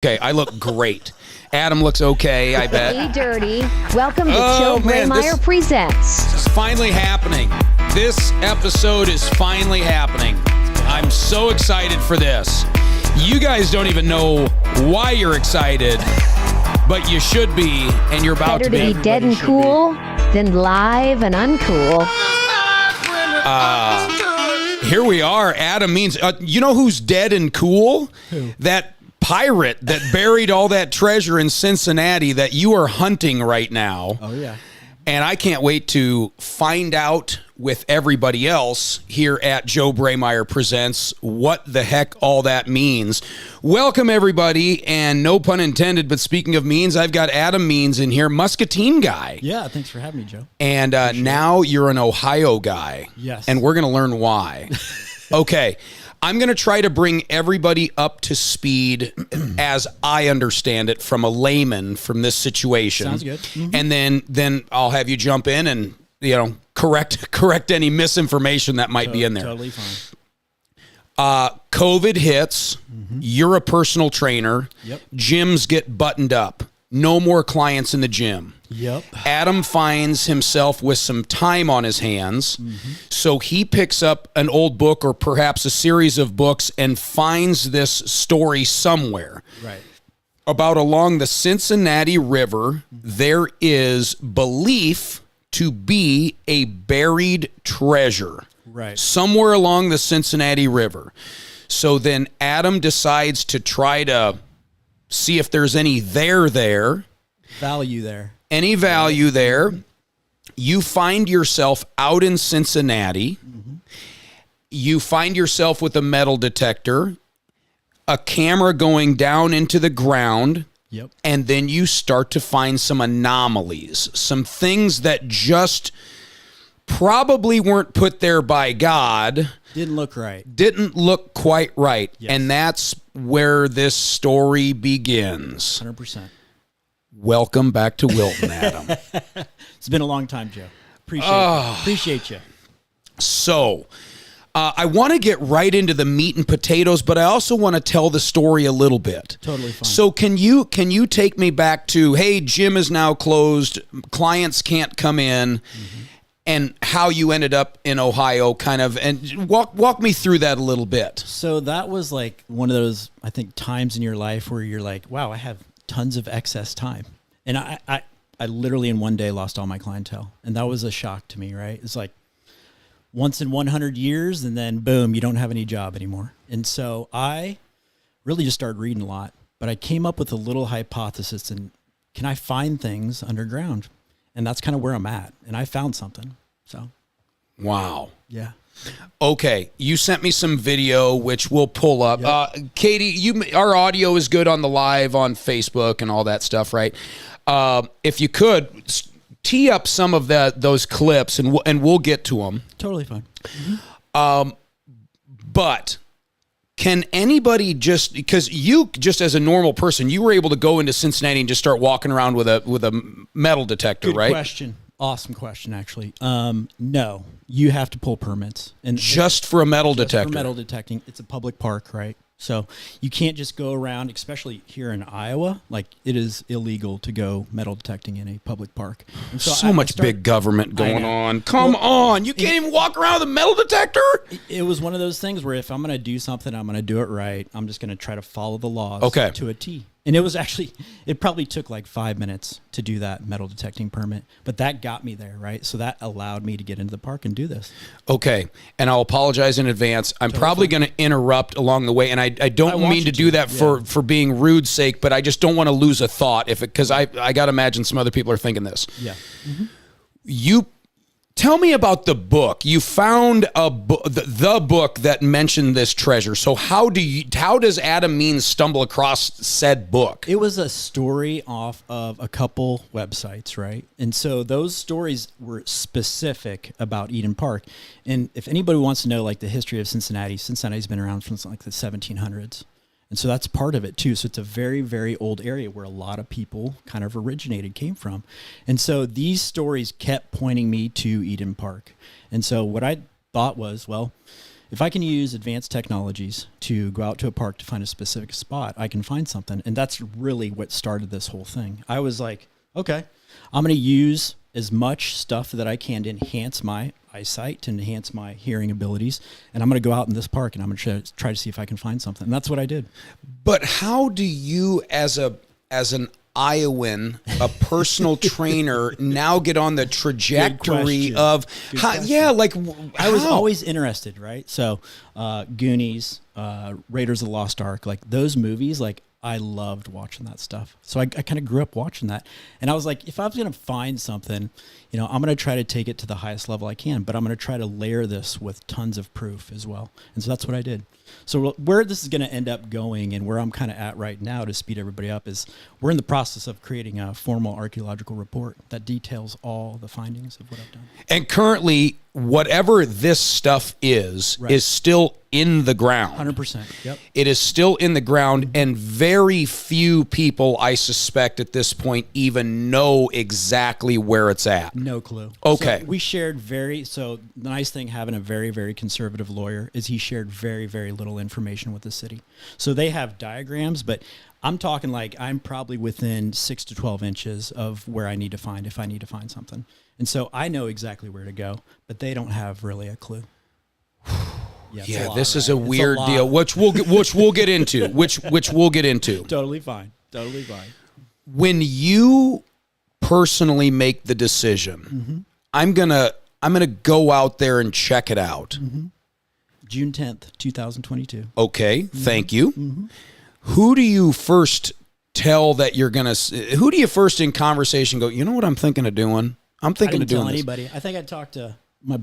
Okay, I look great. Adam looks okay, I bet. Hey, Dirty. Welcome to Oh, Joe man, Braymeyer Presents. This is finally happening. This episode is finally happening. I'm so excited for this. You guys don't even know why you're excited, but you should be, and you're about Better to be. to be dead and cool than live and uncool. Here we are. Adam Means. You know who's dead and cool? Who? That pirate that buried all that treasure in Cincinnati that you are hunting right now. Oh, yeah. And I can't wait to find out with everybody else here at Joe Braymeyer Presents what the heck all that means. Welcome, everybody, and no pun intended, but speaking of means, I've got Adam Means in here, Muscatine guy. Yeah, thanks for having me, Joe. And now you're an Ohio guy. Yes. And we're going to learn why. Okay. I'm going to try to bring everybody up to speed as I understand it from a layman from this situation. Sounds good. Mm-hmm. And then I'll have you jump in and, correct any misinformation that might be in there. Totally fine. COVID hits. Mm-hmm. You're a personal trainer. Yep. Gyms get buttoned up. No more clients in the gym. Yep. Adam finds himself with some time on his hands, so he picks up an old book or perhaps a series of books and finds this story somewhere. Right. About along the Cincinnati River, there is belief to be a buried treasure. Right. Somewhere along the Cincinnati River. So then Adam decides to try to see if there's any there. Value there. Any value there. You find yourself out in Cincinnati. Mm-hmm. You find yourself with a metal detector, a camera going down into the ground. Yep. And then you start to find some anomalies, some things that just probably weren't put there by God. Didn't look right. Didn't look quite right. Yes. And that's where this story begins. 100%. Welcome back to Wilton, Adam. It's been a long time, Joe. Appreciate you. So, I want to get right into the meat and potatoes, but I also want to tell the story a little bit. Totally fine. So can you take me back to, hey, gym is now closed, clients can't come in, and how you ended up in Ohio, kind of, and walk me through that a little bit. So that was like one of those, I think, times in your life where you're like, wow, I have tons of excess time. And I literally in one day lost all my clientele. And that was a shock to me, right? It's like once in 100 years and then boom, you don't have any job anymore. And so I really just started reading a lot, but I came up with a little hypothesis and can I find things underground? And that's kind of where I'm at. And I found something. So. Wow. Yeah. Okay, you sent me some video, which we'll pull up. Yep. Katie, our audio is good on the live on Facebook and all that stuff, right? If you could tee up some of those clips, and we'll get to them. Totally fine. Mm-hmm. But can anybody because you just as a normal person, you were able to go into Cincinnati and just start walking around with a metal detector, Good right? Question. Awesome question, actually. No, you have to pull permits, and just for a metal detector. For metal detecting, it's a public park, right? So you can't just go around, especially here in Iowa. Like it is illegal to go metal detecting in a public park. And so much big government going on. Come on, you can't even walk around with a metal detector. It was one of those things where if I'm going to do something, I'm going to do it right. I'm just going to try to follow the laws to a T. And it probably took like 5 minutes to do that metal detecting permit, but that got me there, right? So that allowed me to get into the park and do this. Okay. And I'll apologize in advance. I'm probably going to interrupt along the way, and I don't mean to do that for being rude's sake, but I just don't want to lose a thought because I got to imagine some other people are thinking this. Yeah. Mm-hmm. You tell me about the book. You found the book that mentioned this treasure. So how does Adam Means stumble across said book? It was a story off of a couple websites, right? And so those stories were specific about Eden Park. And if anybody wants to know like the history of Cincinnati's been around since like the 1700s. And so that's part of it too. So it's a very, very old area where a lot of people kind of came from. And so these stories kept pointing me to Eden Park. And so what I thought was, well, if I can use advanced technologies to go out to a park to find a specific spot, I can find something. And that's really what started this whole thing. I was like, okay, I'm going to use as much stuff that I can to enhance my eyesight, to enhance my hearing abilities. And I'm going to go out in this park and I'm going to try to see if I can find something. And that's what I did. But how do you, as an Iowan, a personal trainer, now get on the trajectory of how, yeah, like I was always interested, right? So Goonies, Raiders of the Lost Ark, like those movies, like I loved watching that stuff. So I kind of grew up watching that. And I was like, if I was going to find something, I'm going to try to take it to the highest level I can, but I'm going to try to layer this with tons of proof as well. And so that's what I did. So where this is going to end up going and where I'm kind of at right now to speed everybody up is we're in the process of creating a formal archaeological report that details all the findings of what I've done. And currently, whatever this stuff is still in the ground. 100%. Yep. It is still in the ground, and very few people, I suspect, at this point even know exactly where it's at. No clue. Okay. So we shared so the nice thing having a very, very conservative lawyer is he shared very, very little information with the city. So they have diagrams, but I'm talking like I'm probably within 6 to 12 inches of where I need to find if I need to find something. And so I know exactly where to go, but they don't have really a clue. Yeah, this is a weird deal, which we'll get into. Which we'll get into. Totally fine. Totally fine. When you personally make the decision, I'm gonna go out there and check it out. June 10th, 2022. Okay, thank you. Who do you first tell that you're gonna? Who do you first in conversation go? You know what I'm thinking of doing? I'm thinking of doing tell this. anybody. I think I talked to my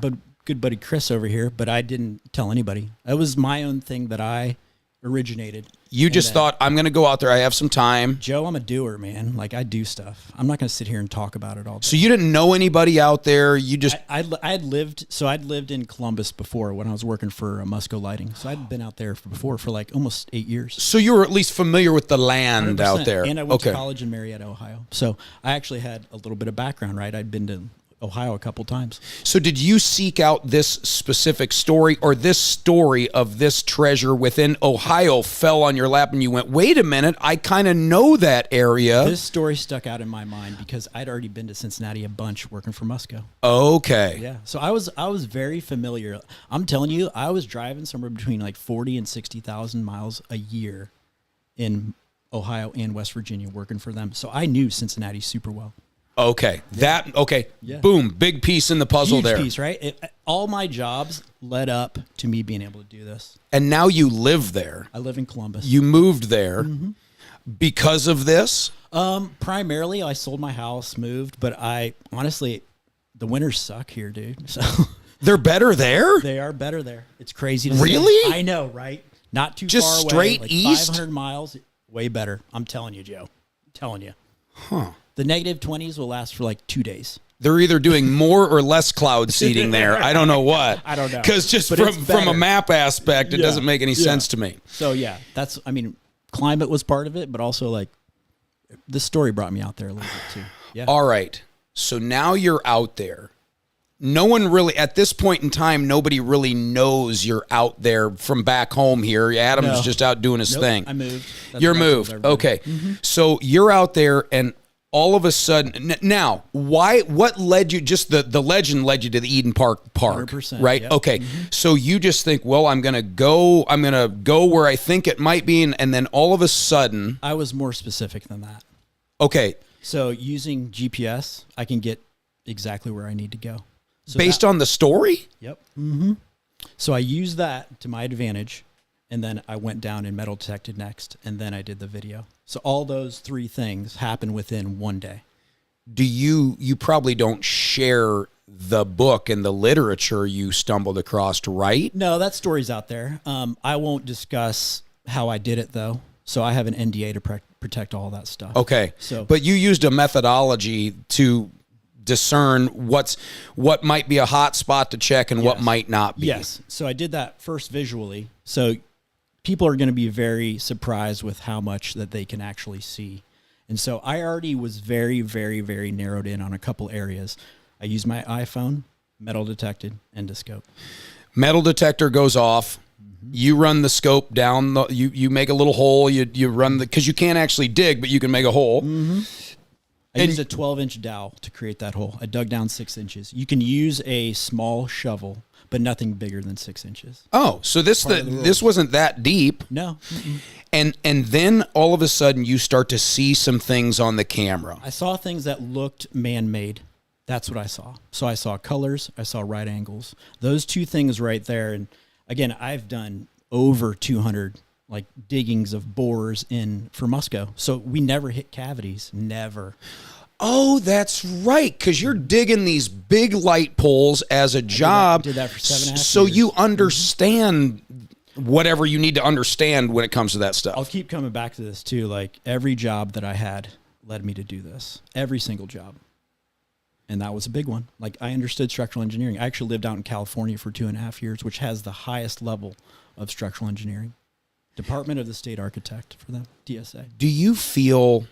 good buddy Chris over here, but I didn't tell anybody. It was my own thing that I originated. You just thought, I'm going to go out there. I have some time. Joe, I'm a doer, man. Like I do stuff. I'm not going to sit here and talk about it all day. So you didn't know anybody out there. You just I'd lived in Columbus before when I was working for Musco Lighting. So I'd been out there before for like almost 8 years. So you were at least familiar with the land 100%. out there. And I went to college in Marietta, Ohio. So I actually had a little bit of background, right? I'd been to Ohio a couple times. So did you seek out this specific story, or this story of this treasure within Ohio fell on your lap and you went, wait a minute, I kind of know that area? This story stuck out in my mind because I'd already been to Cincinnati a bunch working for Musco. Okay. Yeah. So I was very familiar. I'm telling you, I was driving somewhere between like 40 and 60,000 miles a year in Ohio and West Virginia working for them. So I knew Cincinnati super well. Okay. Yeah. Boom. Big piece in the puzzle. Huge there. piece, right? All my jobs led up to me being able to do this. And now you live there. I live in Columbus. You moved there because of this? Primarily, I sold my house, moved, but I honestly, the winters suck here, dude. So They're better there? they are better there. It's crazy to Really? say. I know, right? Not too Just far away. straight like east? 500 miles, way better. I'm telling you, Joe. I'm telling you. Huh. The negative 20s will last for like 2 days. They're either doing more or less cloud seeding there. I don't know what. I don't know. Because just But it's from a better. map aspect, it doesn't make any sense to me. So yeah, climate was part of it, but also like this story brought me out there a little bit too. Yeah. All right. So now you're out there. No one really, at this point in time, nobody really knows you're out there from back home here. Adam's No. just out doing his thing. I moved. That's You're what I told moved. everybody. Okay. So you're out there, and all of a sudden, now, what led you, just the legend led you to the Eden Park, 100%, right? yep. Okay. So you just think, well, I'm going to go where I think it might be. And then all of a sudden, I was more specific than that. okay, So using GPS, I can get exactly where I need to go. So based on the story? Yep. So I used that to my advantage, and then I went down and metal detected next, and then I did the video. So all those three things happened within one day. Do you probably don't share the book and the literature you stumbled across, right? No, that story's out there. I won't discuss how I did it, though. So I have an NDA to protect all that stuff. Okay. So- but you used a methodology to discern what might be a hot spot to check and what Yes. might not be. Yes. So I did that first visually. So people are going to be very surprised with how much that they can actually see. And so I already was very, very, very narrowed in on a couple areas. I used my iPhone, metal detected, endoscope. Metal detector goes off. You run the scope down. You make a little hole. You run because you can't actually dig, but you can make a hole. I used a 12-inch dowel to create that hole. I dug down 6 inches. You can use a small shovel, but nothing bigger than 6 inches. Oh, so this wasn't that deep. No. And then all of a sudden you start to see some things on the camera. I saw things that looked man-made. That's what I saw. So I saw colors. I saw right angles. Those two things right there. And again, I've done over 200 like diggings of bores in for Musco. So we never hit cavities. Never. Oh, that's right. Because you're digging these big light poles as a job. Did that for 7.5 years. So you understand whatever you need to understand when it comes to that stuff. I'll keep coming back to this too. Like every job that I had led me to do this. Every single job. And that was a big one. Like I understood structural engineering. I actually lived out in California for 2.5 years, which has the highest level of structural engineering. Department of the State Architect for them, DSA. Do you feel,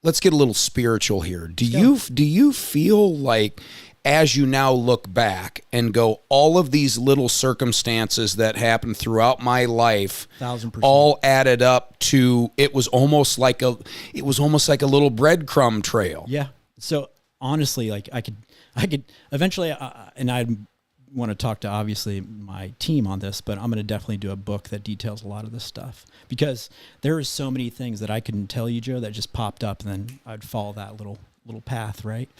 let's get a little spiritual here. Do you feel like as you now look back and go, all of these little circumstances that happened throughout my life 1,000%. all added up to, it was almost like a little breadcrumb trail. Yeah. So honestly, like I could eventually, and I want to talk to obviously my team on this, but I'm going to definitely do a book that details a lot of this stuff because there is so many things that I couldn't tell you, Joe, that just popped up, and then I'd follow that little path, right?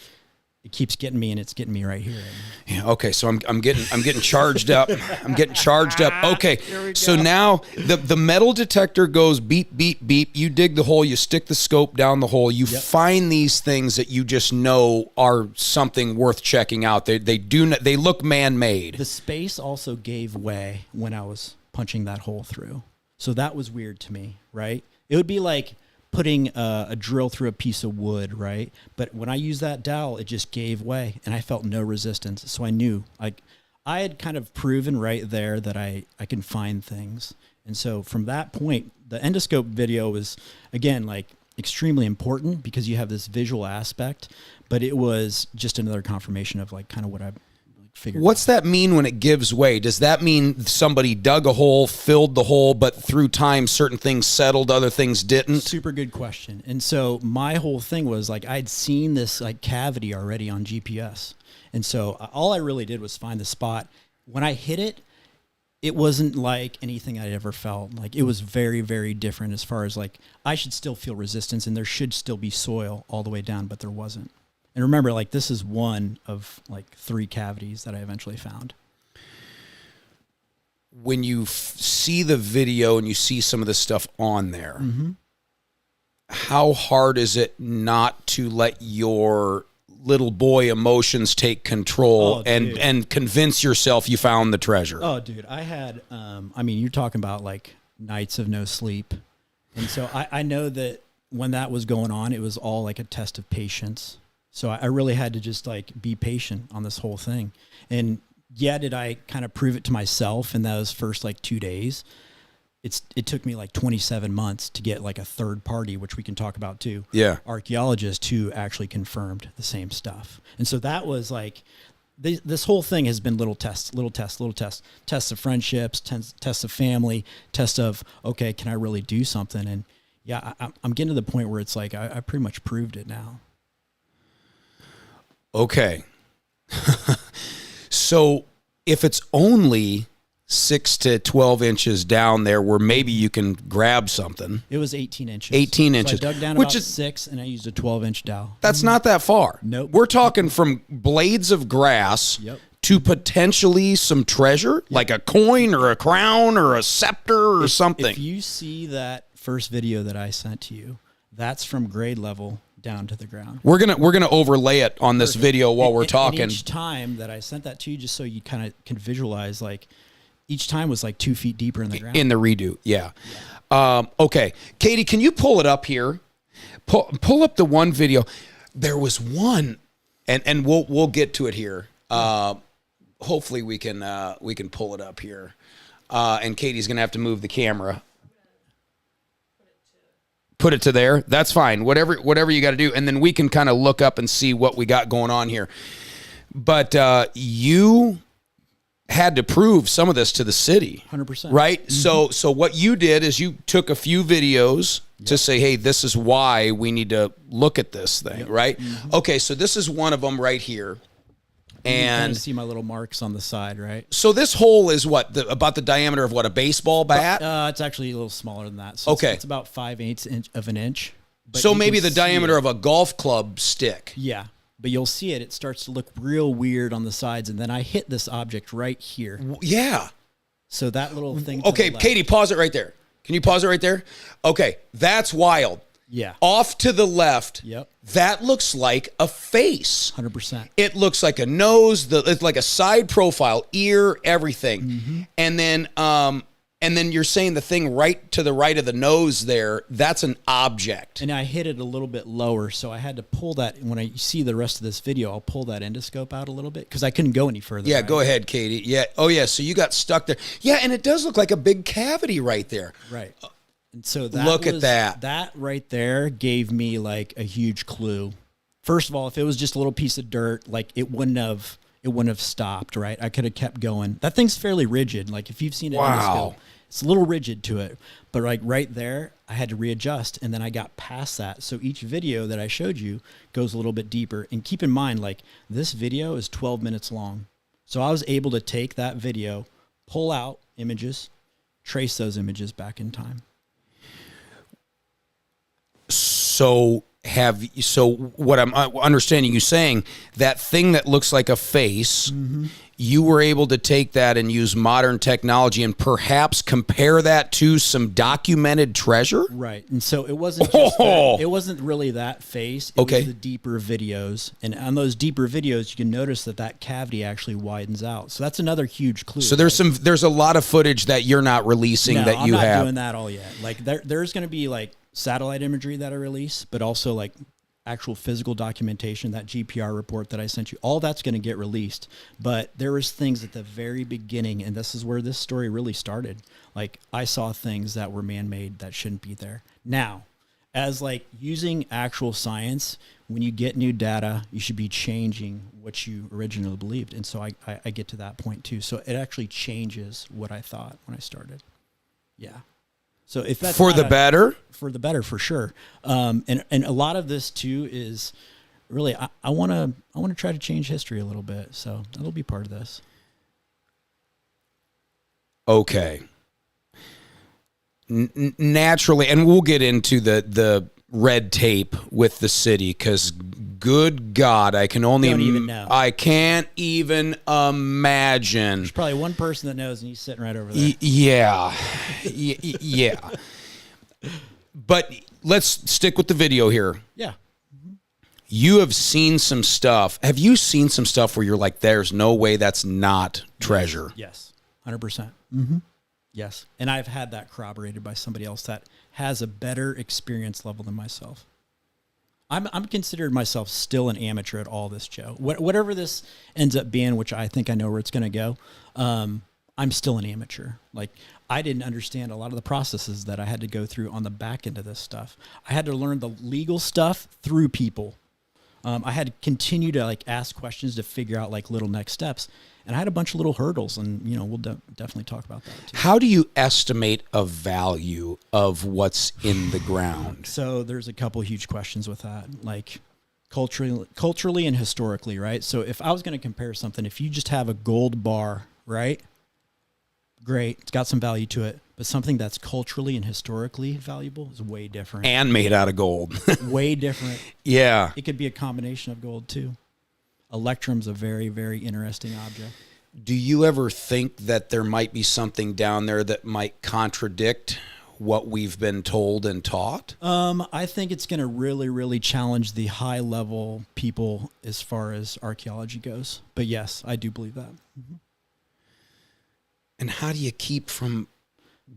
It keeps getting me, and it's getting me right here. Yeah. Okay. So I'm getting charged up. I'm getting charged up. Okay. So now the metal detector goes beep, beep, beep. You dig the hole. You stick the scope down the hole. You find these things that you just know are something worth checking out. They look man-made. The space also gave way when I was punching that hole through. So that was weird to me, right? It would be like putting a drill through a piece of wood, right? But when I used that dowel, it just gave way, and I felt no resistance. So I knew, like, I had kind of proven right there that I can find things. And so from that point, the endoscope video was, again, like extremely important because you have this visual aspect, but it was just another confirmation of like kind of what I figured. What's that mean when it gives way? Does that mean somebody dug a hole, filled the hole, but through time certain things settled, other things didn't? Super good question. And so my whole thing was like I'd seen this like cavity already on GPS. And so all I really did was find the spot. When I hit it, it wasn't like anything I'd ever felt. Like it was very, very different as far as like I should still feel resistance and there should still be soil all the way down, but there wasn't. And remember, like this is one of like 3 cavities that I eventually found. When you see the video and you see some of the stuff on there, how hard is it not to let your little boy emotions take control and convince yourself you found the treasure? Oh, dude, I had, I mean, you're talking about like nights of no sleep. And so I know that when that was going on, it was all like a test of patience. So I really had to just like be patient on this whole thing. And yeah, did I kind of prove it to myself in those first like 2 days? It took me like 27 months to get like a third party, which we can talk about too. Yeah. Archaeologist who actually confirmed the same stuff. And so that was like, this whole thing has been little tests, tests of friendships, tests of family, tests of, okay, can I really do something? And yeah, I'm getting to the point where it's like, I pretty much proved it now. Okay. So if it's only 6 to 12 inches down there where maybe you can grab something. It was 18 inches. 18 inches. So I dug down about 6 and I used a 12-inch dowel. That's not that far. Nope. We're talking from blades of grass to potentially some treasure, like a coin or a crown or a scepter or something. If you see that first video that I sent to you, that's from grade level down to the ground. We're gonna overlay it on this video while we're talking. And each time that I sent that to you, just so you kind of can visualize, like each time was like 2 feet deeper in the ground. In the redo, yeah. Okay, Katie, can you pull it up here? Pull up the one video. There was one, and we'll get to it here. Hopefully we can pull it up here. And Katie's gonna have to move the camera. Put it to there. That's fine. Whatever you got to do. And then we can kind of look up and see what we got going on here. But you had to prove some of this to the city. 100%. Right? So what you did is you took a few videos to say, hey, this is why we need to look at this thing, right? Okay, so this is one of them right here. You can kind And of see my little marks on the side, right? so this hole is what, about the diameter of what, a baseball bat? It's actually a little smaller than that. So Okay. it's about 5/8 of an inch. But So you maybe can the see diameter it. of a golf club stick. Yeah, but you'll see it. It starts to look real weird on the sides, and then I hit this object right here. Yeah. So that little thing. To Okay, the left, Katie, pause it right there. Can you pause it right there? Okay, that's wild. Yeah. Off to the left, Yep. that looks like a face. 100%. It looks like a nose, it's like a side profile, ear, everything. And then you're saying the thing right to the right of the nose there, that's an object. And I hit it a little bit lower, so I had to pull that. When I see the rest of this video, I'll pull that endoscope out a little bit because I couldn't go any further. Yeah, right? go ahead, Katie. Yeah. Oh, yeah. So you got stuck there. Yeah, and it does look like a big cavity right there. Right. And so that Look at that. That right there gave me like a huge clue. First of all, if it was just a little piece of dirt, like it wouldn't have stopped, right? I could have kept going. That thing's fairly rigid. Like if you've seen it, Wow. it's a little rigid to it. But like right there, I had to readjust, and then I got past that. So each video that I showed you goes a little bit deeper. And keep in mind, like this video is 12 minutes long. So I was able to take that video, pull out images, trace those images back in time. So what I'm understanding you saying, that thing that looks like a face, you were able to take that and use modern technology and perhaps compare that to some documented treasure? Right. And so it wasn't just it wasn't really that face. It was the deeper videos. And on those deeper videos, you can notice that cavity actually widens out. So that's another huge clue. So there's a lot of footage that you're not releasing No, that you have. I'm not doing that all yet. Like there's going to be like satellite imagery that I release, but also like actual physical documentation, that GPR report that I sent you, all that's going to get released. But there was things at the very beginning, and this is where this story really started. Like I saw things that were man-made that shouldn't be there. Now, as like using actual science, when you get new data, you should be changing what you originally believed. And so I get to that point too. So it actually changes what I thought when I started. Yeah. So if that's For the better? For the better, for sure. And a lot of this too is really I want to try to change history a little bit. So that'll be part of this. Okay. Naturally, and we'll get into the red tape with the city, because good God, I can only Don't even know. I can't even imagine. There's probably one person that knows, and he's sitting right over there. Yeah. Yeah. But let's stick with the video here. Yeah. You have seen some stuff. Have you seen some stuff where you're like, there's no way that's not treasure? Yes. 100%. Mm-hmm. Yes. And I've had that corroborated by somebody else that has a better experience level than myself. I'm considered myself still an amateur at all this, Joe. Whatever this ends up being, which I think I know where it's going to go, I'm still an amateur. Like, I didn't understand a lot of the processes that I had to go through on the back end of this stuff. I had to learn the legal stuff through people. I had to continue to like ask questions to figure out like little next steps. And I had a bunch of little hurdles, and we'll definitely talk about that too. How do you estimate a value of what's in the ground? So there's a couple huge questions with that, like culturally and historically, right? So if I was going to compare something, if you just have a gold bar, right? Great, it's got some value to it, but something that's culturally and historically valuable is way different. And made out of gold. Way different. Yeah. It could be a combination of gold too. Electrum's a very, very interesting object. Do you ever think that there might be something down there that might contradict what we've been told and taught? I think it's going to really, really challenge the high level people as far as archaeology goes. But yes, I do believe that. Mm-hmm. And how do you keep from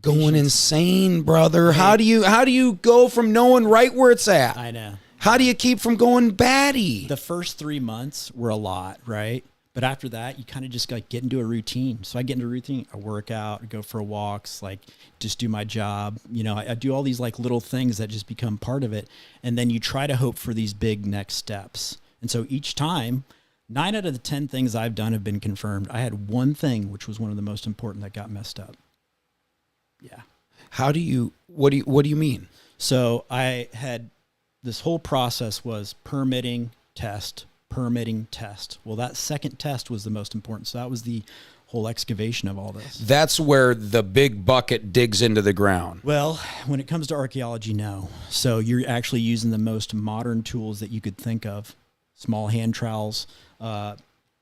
going insane, brother? How do you go from knowing right where it's at? I know. How do you keep from going batty? The first 3 months were a lot, right? But after that, you kind of just like get into a routine. So I get into a routine. I work out, I go for walks, like just do my job. I do all these like little things that just become part of it. And then you try to hope for these big next steps. And so each time 9 out of the 10 things I've done have been confirmed. I had one thing, which was one of the most important, that got messed up. Yeah. What do you mean? So I had, this whole process was permitting, test. Well, that second test was the most important. So that was the whole excavation of all this. That's where the big bucket digs into the ground. Well, when it comes to archaeology, no. So you're actually using the most modern tools that you could think of. Small hand trowels,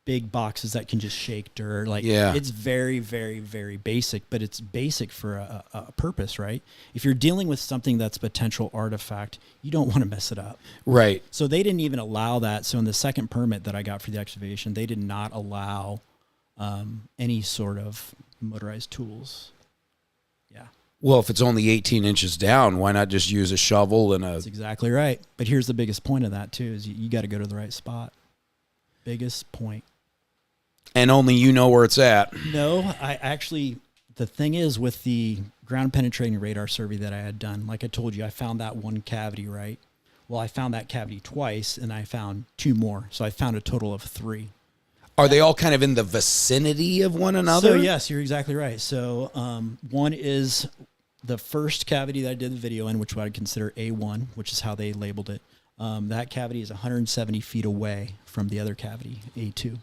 big boxes that can just shake dirt. It's very, very, very basic, but it's basic for a purpose, right? If you're dealing with something that's potential artifact, you don't want to mess it up. Right. So they didn't even allow that. So in the second permit that I got for the excavation, they did not allow any sort of motorized tools. Yeah. Well, if it's only 18 inches down, why not just use a shovel and That's exactly right. But here's the biggest point of that too, is you got to go to the right spot. Biggest point. And only you know where it's at. No, the thing is, with the ground penetrating radar survey that I had done, like I told you, I found that one cavity, right? Well, I found that cavity twice and I found 2 more. So I found a total of 3. Are they all kind of in the vicinity of one another? So yes, you're exactly right. So one is the first cavity that I did the video in, which I would consider A1, which is how they labeled it. That cavity is 170 feet away from the other cavity, A2.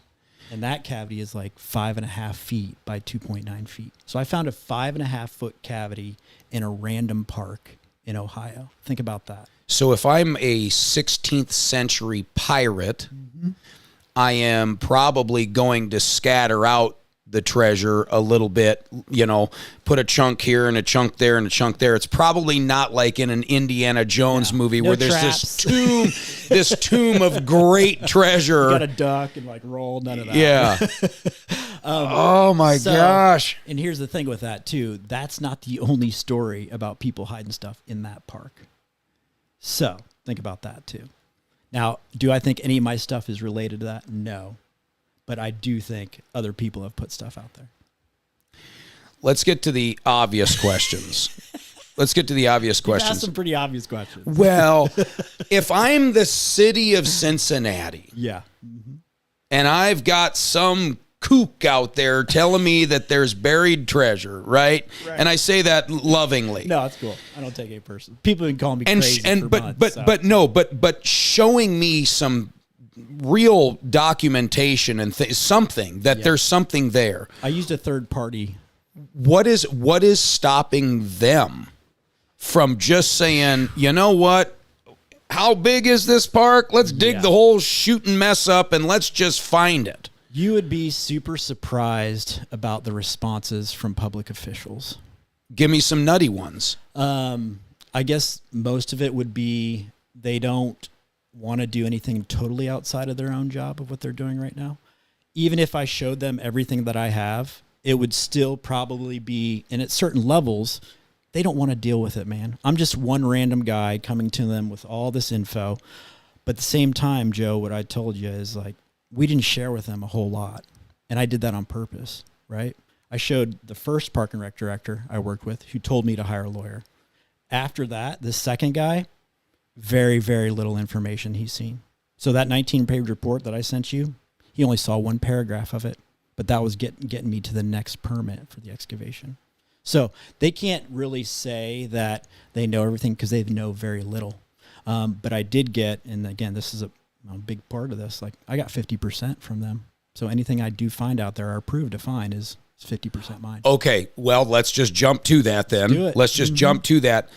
And that cavity is like 5.5 feet by 2.9 feet. So I found a 5.5 foot cavity in a random park in Ohio. Think about that. So if I'm a 16th century pirate, I am probably going to scatter out the treasure a little bit, put a chunk here and a chunk there and a chunk there. It's probably not like in an Indiana Jones movie where there's this tomb of great treasure. You got to duck and roll, none of that. Yeah. Oh my gosh. And here's the thing with that too. That's not the only story about people hiding stuff in that park. So think about that too. Now, do I think any of my stuff is related to that? No. But I do think other people have put stuff out there. Let's get to the obvious questions. You asked some pretty obvious questions. Well, if I'm the city of Cincinnati, and I've got some kook out there telling me that there's buried treasure, right? And I say that lovingly. No, it's cool. I don't take it personally. People have been calling me crazy for months. But showing me some real documentation and something that there's something there. I used a third party. What is stopping them from just saying, you know what? How big is this park? Let's dig the whole shooting mess up and let's just find it. You would be super surprised about the responses from public officials. Give me some nutty ones. I guess most of it would be they don't want to do anything totally outside of their own job of what they're doing right now. Even if I showed them everything that I have, it would still probably be, and at certain levels, they don't want to deal with it, man. I'm just one random guy coming to them with all this info. But at the same time, Joe, what I told you is we didn't share with them a whole lot. And I did that on purpose, right? I showed the first park and rec director I worked with who told me to hire a lawyer. After that, the second guy, very, very little information he's seen. So that 19-page report that I sent you, he only saw 1 paragraph of it, but that was getting me to the next permit for the excavation. So they can't really say that they know everything because they know very little. But I did get, and again, this is a big part of this, I got 50% from them. So anything I do find out there or approved to find is 50% mine. Okay, well, let's just jump to that then. Do it. Let's just jump to that.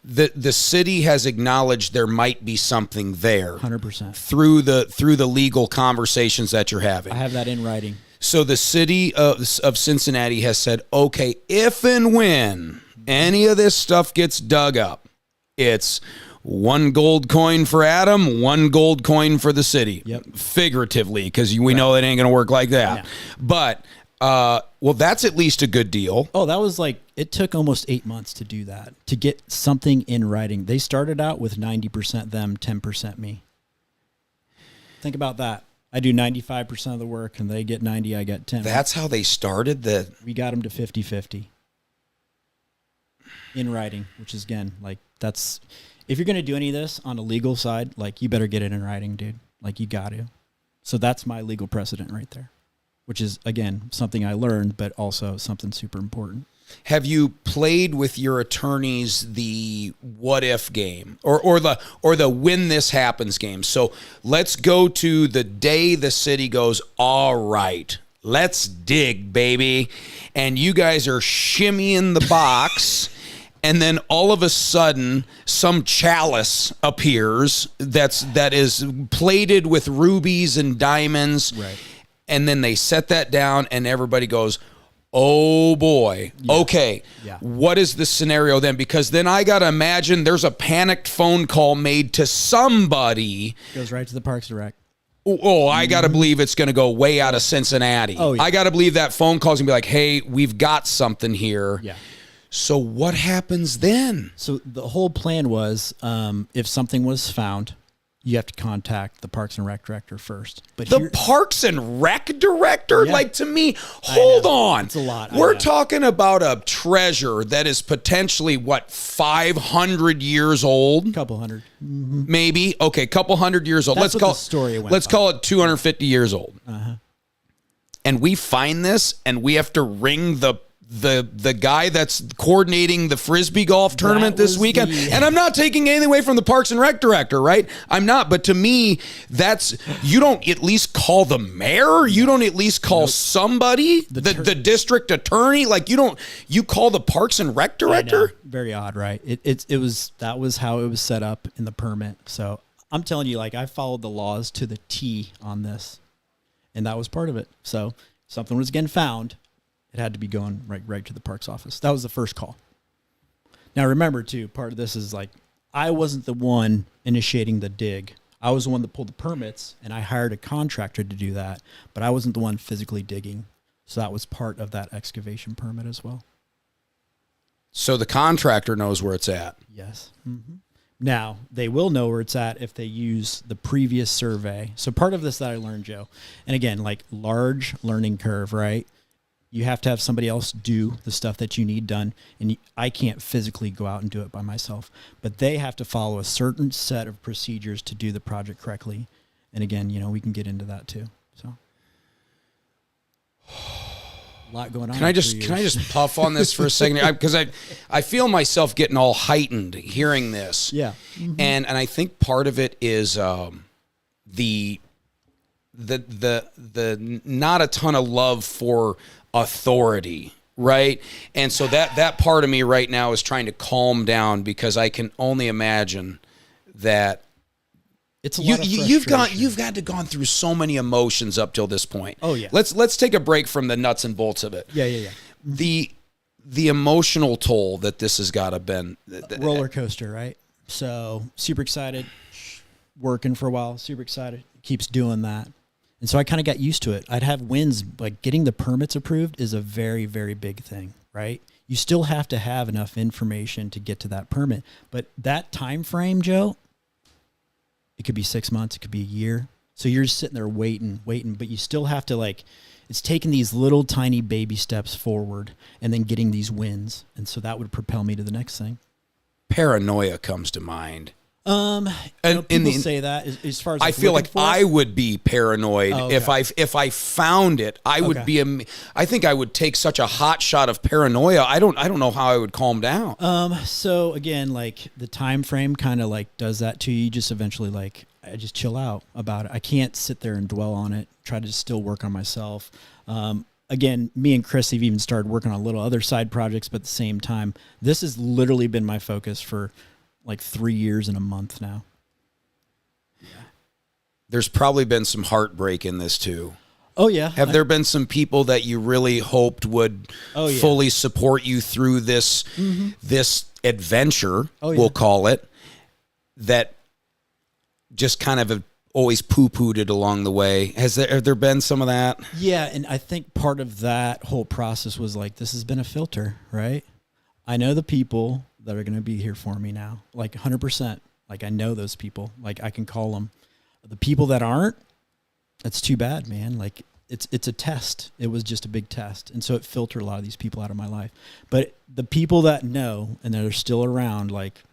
The city has acknowledged there might be something there 100% through the legal conversations that you're having. I have that in writing. So the city of Cincinnati has said, okay, if and when any of this stuff gets dug up, it's 1 gold coin for Adam, 1 gold coin for the city. Yep. Figuratively, because we know it ain't going to work like that. No. But well, that's at least a good deal. Oh, that was it took almost 8 months to do that, to get something in writing. They started out with 90% them, 10% me. Think about that. I do 95% of the work and they get 90, I get 10. That's how they started We got them to 50-50 in writing, which is, again, that's, if you're going to do any of this on a legal side, you better get it in writing, dude. You got to. So that's my legal precedent right there, which is, again, something I learned, but also something super important. Have you played with your attorneys the what if game or the when this happens game? So let's go to the day the city goes, all right, let's dig, baby. And you guys are shimmying the box. And then all of a sudden, some chalice appears that is plated with rubies and diamonds. Right. And then they set that down, and everybody goes, oh boy. Yeah. Okay. Yeah. What is the scenario then? Because then I got to imagine there's a panicked phone call made to somebody. Goes right to the Parks and Rec. Oh, I got to believe it's going to go way out of Cincinnati. Oh, yeah. I got to believe that phone call's going to be like, hey, we've got something here. Yeah. So what happens then? So the whole plan was, if something was found, you have to contact the Parks and Rec director first. But the Parks and Rec director? Yeah. Like, to me, hold on. It's a lot. We're talking about a treasure that is potentially, 500 years old? Couple hundred. Maybe. Okay, couple hundred years old. That's let's call it 250 years old. Uh-huh. And we find this, and we have to ring the guy that's coordinating the Frisbee golf tournament this weekend. And I'm not taking anything away from the Parks and Rec director, right? I'm not. But to me, you don't at least call the mayor. You don't at least call somebody, the district attorney. Like, you call the Parks and Rec director? Very odd, right? That was how it was set up in the permit. So I'm telling you, like, I followed the laws to the T on this, and that was part of it. So something was getting found. It had to be going right to the parks office. That was the first call. Now, remember, too, part of this is like, I wasn't the one initiating the dig. I was the one that pulled the permits, and I hired a contractor to do that, but I wasn't the one physically digging. So that was part of that excavation permit as well. So the contractor knows where it's at. Yes. Mm-hmm. Now, they will know where it's at if they use the previous survey. So part of this that I learned, Joe, and again, like, large learning curve, right? You have to have somebody else do the stuff that you need done, and I can't physically go out and do it by myself. But they have to follow a certain set of procedures to do the project correctly. And again, we can get into that too. So, a lot going on. Can I just puff on this for a second? Because I feel myself getting all heightened hearing this. Yeah, mm-hmm. and I think part of it is the not a ton of love for authority, right? And so that part of me right now is trying to calm down, because I can only imagine that it's a lot of frustration. you've gone through so many emotions up till this point. Oh yeah. Let's take a break from the nuts and bolts of it. Yeah. The emotional toll that this has got to been roller coaster, right? So super excited, working for a while, super excited, keeps doing that. And so I kind of got used to it. I'd have wins, like getting the permits approved is a very, very big thing, right? You still have to have enough information to get to that permit. But that time frame, Joe, it could be 6 months, it could be a year. So you're just sitting there waiting, but you still have to, like, it's taking these little tiny baby steps forward and then getting these wins. And so that would propel me to the next thing. Paranoia comes to mind. People say that as far as I feel like I would be paranoid if I found it. I would be. I think I would take such a hot shot of paranoia. I don't know how I would calm down. So again, like, the time frame kind of like does that to you. You just eventually, like, I just chill out about it. I can't sit there and dwell on it. Try to still work on myself. Again, me and Chris have even started working on little other side projects, but at the same time, this has literally been my focus for like 3 years and a month now. There's probably been some heartbreak in this too. Oh yeah. Have there been some people that you really hoped would fully support you through this this adventure, we'll call it, that just kind of have always poo-pooed it along the way? Have there been some of that? Yeah, and I think part of that whole process was like, this has been a filter, right? I know the people that are going to be here for me now, like 100%. Like, I know those people. Like, I can call them. The people that aren't, that's too bad, man. Like, it's a test. It was just a big test. And so it filtered a lot of these people out of my life. But the people that know and that are still around, like,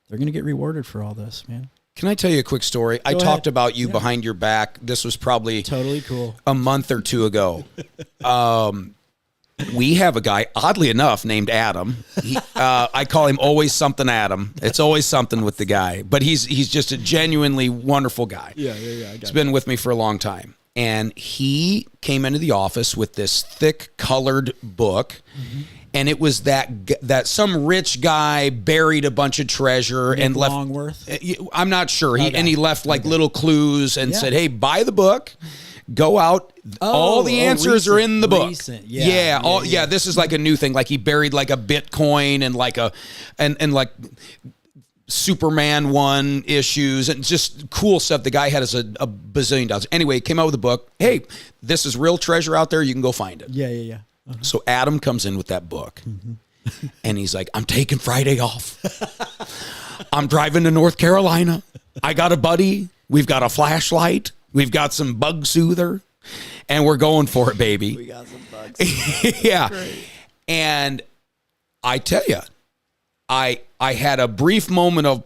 they're going to get rewarded for all this, man. Can I tell you a quick story? I Go talked ahead. about you Yeah. behind your back. This was probably Totally cool. a month or two ago. We have a guy, oddly enough, named Adam. I call him always something Adam. It's always something with the guy, but he's just a genuinely wonderful guy. Yeah. He's been with me for a long time. And he came into the office with this thick colored book. Mm-hmm. And it was that some rich guy buried a bunch of treasure and left. Longworth? I'm not sure. Okay. And he left like little clues and said, "Hey, buy the book. Go out. All the answers are in the book." Yeah. This is like a new thing. Like he buried like a Bitcoin and like like Superman 1 issues and just cool stuff. The guy had us a bazillion dollars. Anyway, he came out with a book. Hey, this is real treasure out there. You can go find it. Yeah. Uh-huh. So Adam comes in with that book and he's like, "I'm taking Friday off. I'm driving to North Carolina. I got a buddy. We've got a flashlight. We've got some bug soother and we're going for it, baby." We got some bugs. Yeah. And I tell you, I had a brief moment of,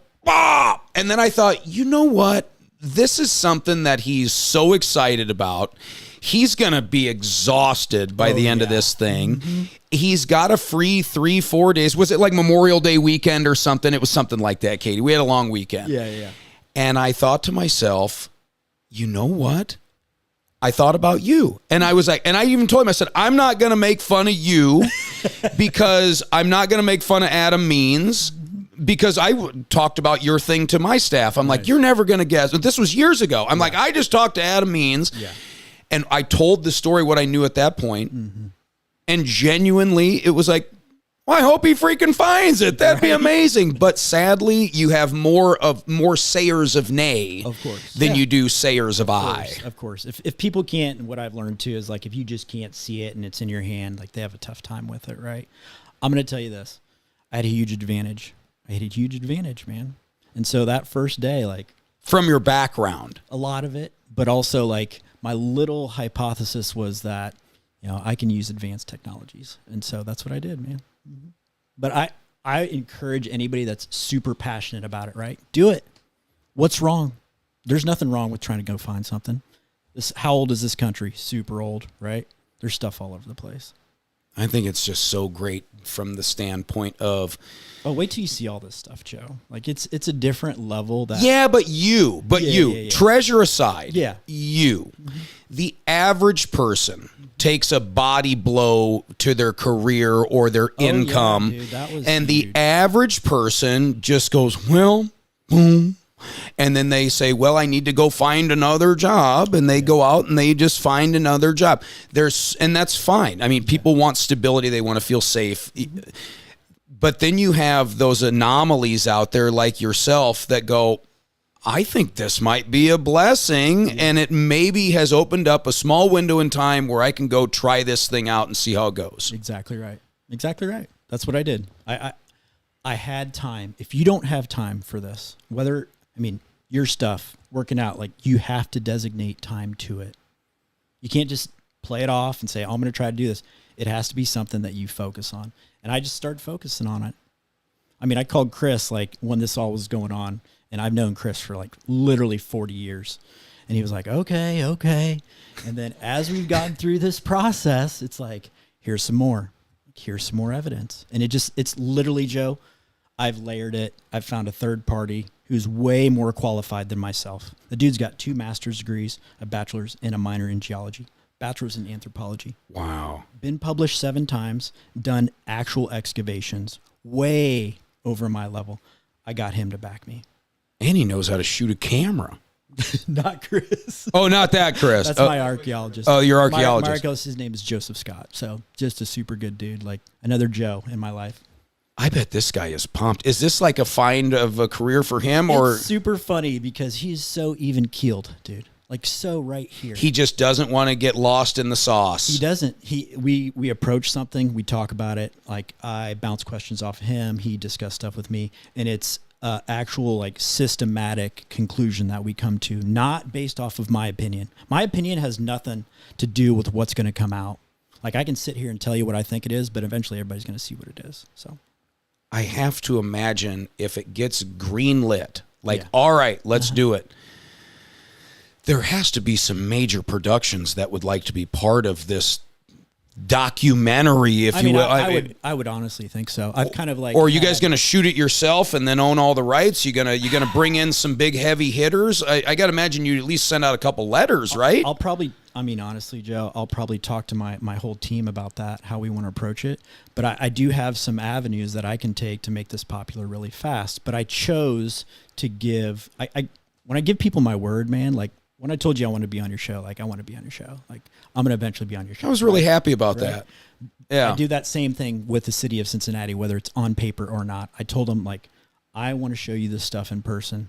and then I thought, you know what? This is something that he's so excited about. He's going to be exhausted by the end of this thing. Mm-hmm. He's got a free 3-4 days. Was it like Memorial Day weekend or something? It was something like that, Katie. We had a long weekend. Yeah. And I thought to myself, you know what? I thought about you. And I was like, and I even told him, I said, I'm not going to make fun of you because I'm not going to make fun of Adam Means because I talked about your thing to my staff. I'm like, you're never going to guess. But this was years ago. I'm like, I just talked to Adam Means. Yeah. And I told the story, what I knew at that point. Mm-hmm. And genuinely, it was like, well, I hope he freaking finds it. That'd be amazing. But sadly, you have more sayers of nay, of course, than you do sayers of I. Of course. If people can't, what I've learned too is like if you just can't see it and it's in your hand, like they have a tough time with it, right? I'm going to tell you this. I had a huge advantage. Man. And so that first day, like... From your background. A lot of it, but also like my little hypothesis was that, I can use advanced technologies. And so that's what I did, man. Mm-hmm. But I encourage anybody that's super passionate about it, right? Do it. What's wrong? There's nothing wrong with trying to go find something. How old is this country? Super old, right? There's stuff all over the place. I think it's just so great from the standpoint of... Oh, wait till you see all this stuff, Joe. Like it's a different level. Treasure aside, you. Mm-hmm. The average person takes a body blow to their career or their income, dude, that was and huge. The average person just goes, well, boom. And then they say, well, I need to go find another job. And they go out and they just find another job. And that's fine. I mean, people want stability. They want to feel safe. But then you have those anomalies out there like yourself that go, I think this might be a blessing. And it maybe has opened up a small window in time where I can go try this thing out and see how it goes. Exactly right. That's what I did. I had time. If you don't have time for this, your stuff, working out, like you have to designate time to it. You can't just play it off and say, I'm going to try to do this. It has to be something that you focus on. And I just started focusing on it. I called Chris like when this all was going on, and I've known Chris for like literally 40 years. And he was like, okay. And then as we've gotten through this process, it's like, here's some more evidence. And it's literally, Joe, I've layered it. I've found a third party who's way more qualified than myself. The dude's got 2 master's degrees, a bachelor's and a minor in geology, bachelor's in anthropology. Wow. Been published 7 times, done actual excavations, way over my level. I got him to back me. And he knows how to shoot a camera. Not Chris. Oh, not that Chris. That's my archaeologist. Oh, your archaeologist. My archaeologist, his name is Joseph Scott. So just a super good dude, like another Joe in my life. I bet this guy is pumped. Is this like a find of a career for him, or it's super funny because he's so even keeled, dude. Like so right here. He just doesn't want to get lost in the sauce. He doesn't. We approach something, we talk about it. Like I bounce questions off of him. He discussed stuff with me, and it's actual like systematic conclusion that we come to, not based off of my opinion. My opinion has nothing to do with what's going to come out. Like I can sit here and tell you what I think it is, but eventually everybody's going to see what it is. So. I have to imagine if it gets greenlit, Like, Yeah. all right, let's do it. There has to be some major productions that would like to be part of this documentary, if you will. I would honestly think so. I've kind of like. Or are you guys going to shoot it yourself and then own all the rights? You gonna bring in some big heavy hitters? I got to imagine you at least send out a couple letters, right? I'll probably. I mean, honestly, Joe, I'll probably talk to my whole team about that, how we want to approach it. But I do have some avenues that I can take to make this popular really fast. But I chose to give. When I give people my word, man, like when I told you I want to be on your show, like I want to be on your show, like I'm going to eventually be on your show. I was really happy about that. Yeah. I do that same thing with the city of Cincinnati, whether it's on paper or not. I told them, like, I want to show you this stuff in person.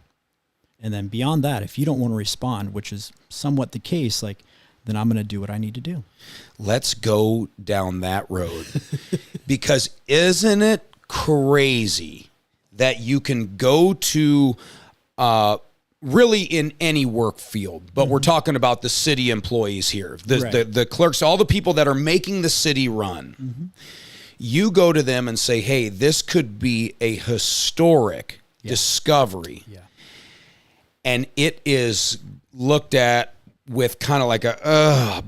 And then beyond that, if you don't want to respond, which is somewhat the case, like, then I'm going to do what I need to do. Let's go down that road. Because isn't it crazy that you can go to really in any work field, but we're talking about the city employees here, the clerks, all the people that are making the city run. You go to them and say, hey, this could be a historic discovery. Yeah. And it is looked at with kind of like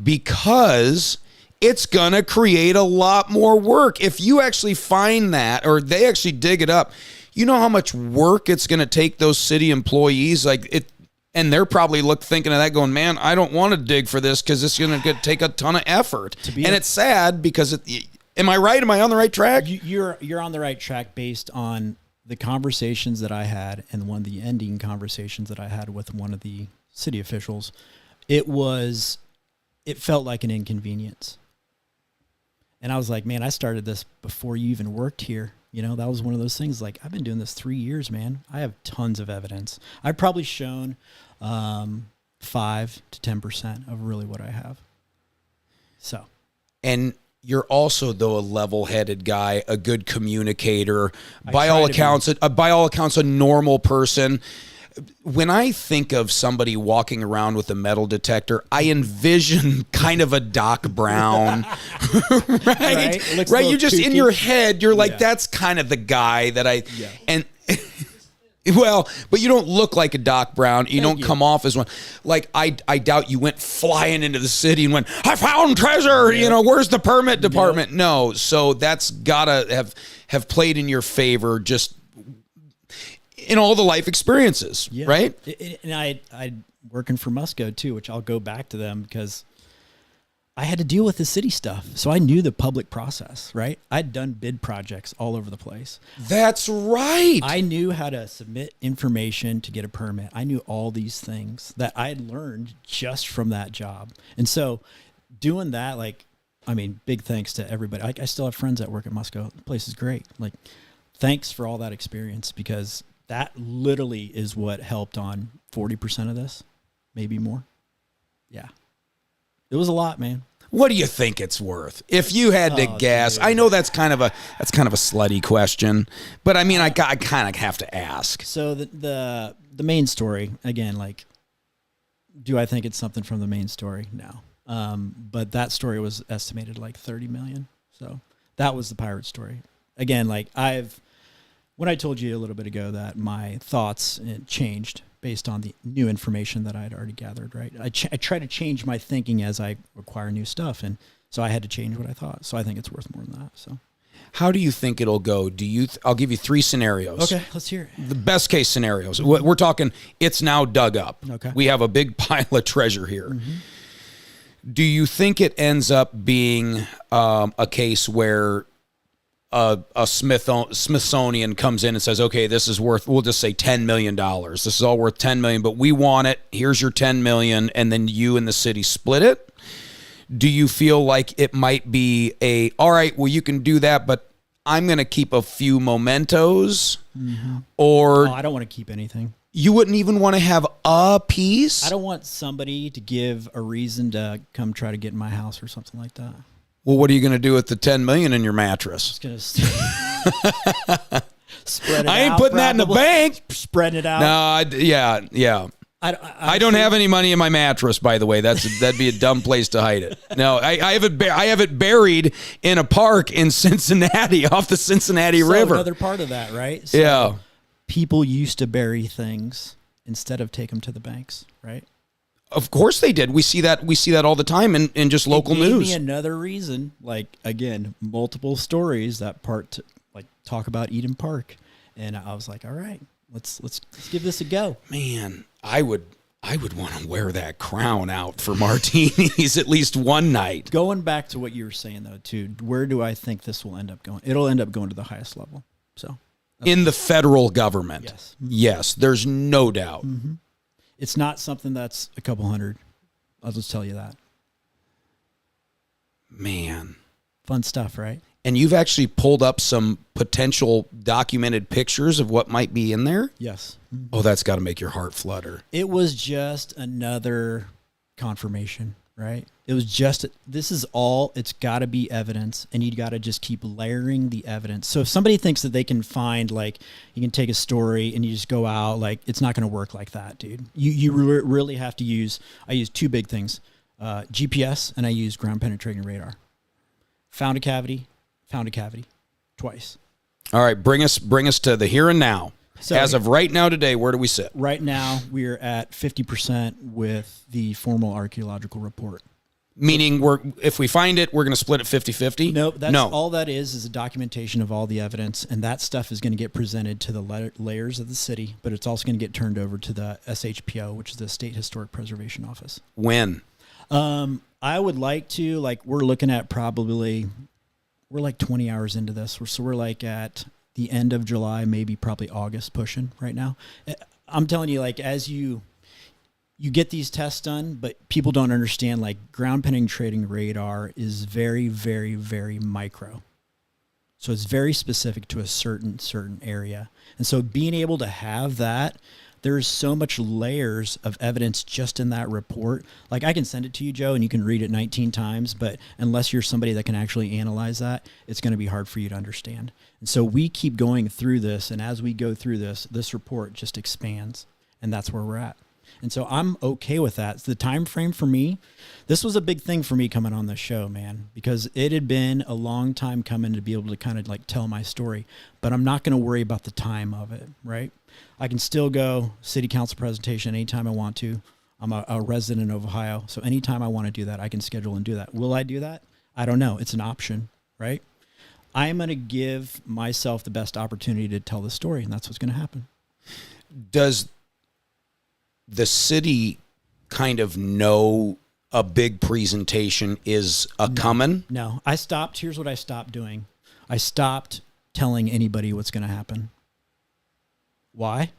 because it's going to create a lot more work. If you actually find that, or they actually dig it up, you know how much work it's going to take those city employees, and they're probably thinking of that going, man, I don't want to dig for this because it's going to take a ton of effort. And it's sad because am I right? Am I on the right track? You're on the right track based on the conversations that I had and one of the ending conversations that I had with one of the city officials. It felt like an inconvenience. And I was like, man, I started this before you even worked here. You know, that was one of those things, like, I've been doing this 3 years, man. I have tons of evidence. I've probably shown 5 to 10% of really what I have. So. And you're also, though, a level-headed guy, a good communicator, by all accounts, a normal person. When I think of somebody walking around with a metal detector, I envision kind of a Doc Brown, right? Right? You just, in your head, you're like, that's kind of the guy that and well, but you don't look like a Doc Brown. You don't come off as one. Like, I doubt you went flying into the city and went, I found treasure, where's the permit department? No. So that's gotta have played in your favor, just in all the life experiences, right? And I working for Musco too, which I'll go back to them because I had to deal with the city stuff. So I knew the public process, right? I'd done bid projects all over the place. That's right. I knew how to submit information to get a permit. I knew all these things that I had learned just from that job. And so doing that, like, I mean, big thanks to everybody. I still have friends that work at Musco. The place is great. Like, thanks for all that experience, because that literally is what helped on 40% of this, maybe more. Yeah. It was a lot, man. What do you think it's worth? If you had to guess, dude. I know that's kind of a slutty question, but I mean, I kind of have to ask. So the main story, again, like, do I think it's something from the main story? No. But that story was estimated like 30 million. So that was the pirate story. Again, like, when I told you a little bit ago that my thoughts changed based on the new information that I had already gathered, right? I try to change my thinking as I acquire new stuff, and so I had to change what I thought. So I think it's worth more than that. So, how do you think it'll go? I'll give you 3 scenarios. Okay, let's hear it. The best case scenarios. We're talking, it's now dug up. Okay. We have a big pile of treasure here. Mm-hmm. Do you think it ends up being a case where a Smithsonian comes in and says, okay, this is worth, we'll just say $10 million. This is all worth $10 million, but we want it. Here's your $10 million. And then you and the city split it. Do you feel like it might be all right, well, you can do that, but I'm going to keep a few mementos? Mm-hmm. Or I don't want to keep anything. You wouldn't even want to have a piece? I don't want somebody to give a reason to come try to get in my house or something like that. Well, what are you going to do with the $10 million in your mattress? Just gonna spread it out. I ain't putting that in the bank. Spreading it out. No, yeah. I don't have any money in my mattress, by the way. That'd be a dumb place to hide it. No, I have it buried in a park in Cincinnati, off the Cincinnati River. Another part of that, right? So, yeah. people used to bury things instead of take them to the banks, right? Of course they did. We see that all the time in just local It gave news. me another reason, like, again, multiple stories that like talk about Eden Park. And I was like, all right, let's give this a go. Man, I would want to wear that crown out for martinis at least one night. Going back to what you were saying, though, too, where do I think this will end up going? It'll end up going to the highest level. So, In the federal government. Yes. Yes, there's no doubt. Mm-hmm. It's not something that's a couple hundred. I'll just tell you that. Man. Fun stuff, right? And you've actually pulled up some potential documented pictures of what might be in there? Yes. Oh, that's got to make your heart flutter. It was just another confirmation, right? It was just, this is all, it's got to be evidence, and you got to just keep layering the evidence. So if somebody thinks that they can find, like, you can take a story and you just go out, like, it's not going to work like that, dude. You really have to I use two big things, GPS, and I use ground penetrating radar. Found a cavity twice. All right, bring us to the here and now. So as of right now today, where do we sit? Right now, we're at 50% with the formal archaeological report. Meaning, if we find it, we're going to split it 50-50? No, all that is a documentation of all the evidence, and that stuff is going to get presented to the layers of the city, but it's also going to get turned over to the SHPO, which is the State Historic Preservation Office. When? I would like to, like, we're looking at we're like 20 hours into this. So we're like at the end of July, maybe probably August pushing right now. I'm telling you, like, as you get these tests done, but people don't understand, like, ground penetrating radar is very, very, very micro. So it's very specific to a certain area. And so being able to have that, there's so much layers of evidence just in that report. Like, I can send it to you, Joe, and you can read it 19 times, but unless you're somebody that can actually analyze that, it's going to be hard for you to understand. And so we keep going through this, and as we go through this report just expands, and that's where we're at. And so I'm okay with that. The time frame for me, this was a big thing for me coming on this show, man, because it had been a long time coming to be able to kind of like tell my story, but I'm not going to worry about the time of it, right? I can still go city council presentation anytime I want to. I'm a resident of Ohio, so anytime I want to do that, I can schedule and do that. Will I do that? I don't know. It's an option, right? I'm going to give myself the best opportunity to tell the story, and that's what's going to happen. Does the city kind of know a big presentation is coming? No. Here's what I stopped doing. I stopped telling anybody what's going to happen. Why?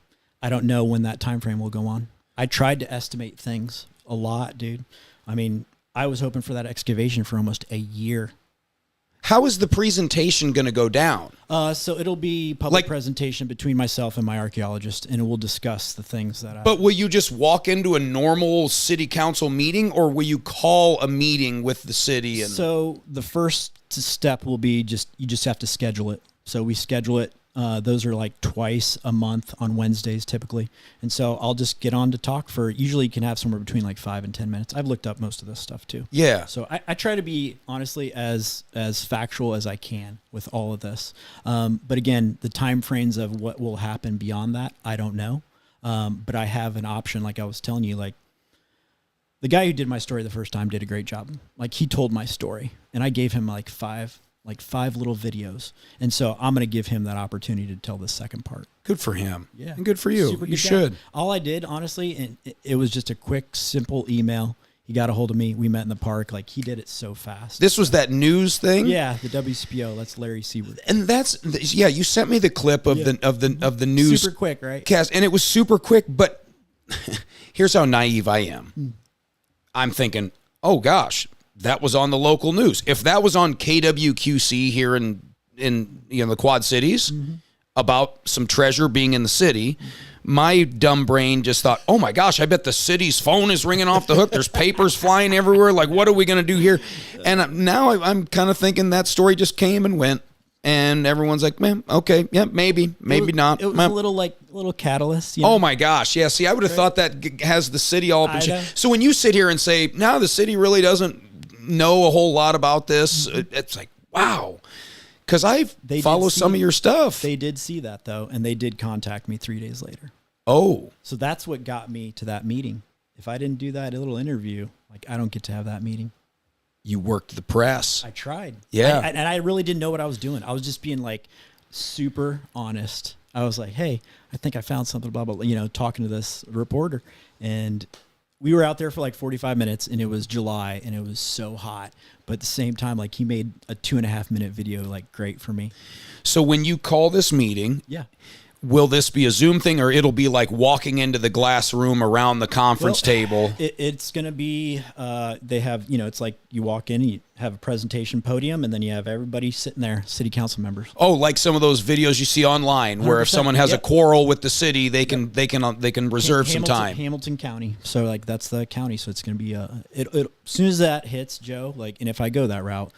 I don't know when that time frame will go on. I tried to estimate things a lot, dude. I mean, I was hoping for that excavation for almost a year. How is the presentation going to go down? So it'll be public presentation between myself and my archaeologist, and we'll discuss the things that But will you just walk into a normal city council meeting, or will you call a meeting with the city? So the first step will be you just have to schedule it. So we schedule it. Those are like twice a month on Wednesdays typically. And so I'll just get on to talk usually you can have somewhere between like 5 and 10 minutes. I've looked up most of this stuff too. Yeah. So I try to be honestly as factual as I can with all of this. But again, the time frames of what will happen beyond that, I don't know. But I have an option. Like I was telling you, like the guy who did my story the first time did a great job. Like he told my story and I gave him like five little videos. And so I'm going to give him that opportunity to tell the second part. Good for him. Yeah. And good for you. Super You good should. guy. All I did, honestly, and it was just a quick, simple email. He got a hold of me. We met in the park. Like he did it so fast. This was that news thing? Yeah, the WCPO. That's Larry Seward. And you sent me the clip of the news. Super quick, right? Cast, and it was super quick, but here's how naive I am. I'm thinking, oh gosh, that was on the local news. If that was on KWQC here in the Quad Cities about some treasure being in the city, my dumb brain just thought, oh my gosh, I bet the city's phone is ringing off the hook. There's papers flying everywhere. Like, what are we going to do here? And now I'm kind of thinking that story just came and went. And everyone's like, man, okay, yeah, maybe not. It was a little catalyst. Oh my gosh, yeah. See, I would have thought that has the city all up in shape. So when you sit here and say, no, the city really doesn't know a whole lot about this, it's like, wow. Because I They did follow see- some of your stuff. They did see that though, and they did contact me 3 days later. Oh, So that's what got me to that meeting. If I didn't do that little interview, like I don't get to have that meeting. you worked the press. I tried. Yeah. And I really didn't know what I was doing. I was just being like super honest. I was like, hey, I think I found something, blah, blah, blah, you know, talking to this reporter. And we were out there for like 45 minutes and it was July and it was so hot. But at the same time, like he made a 2.5 minute video, like great for me. So when you call this meeting, Yeah. will this be a Zoom thing, or it'll be like walking into the glass room around the conference table? It's going to be, they have, you know, it's like you walk in and you have a presentation podium and then you have everybody sitting there, city council members. Oh, like some of those videos you see online where if 100%, soon has a yep. quarrel with the city, they can reserve some time. Hamilton County. So like that's the county. So it's going to be, as soon as that hits, Joe, like, and if I go that route,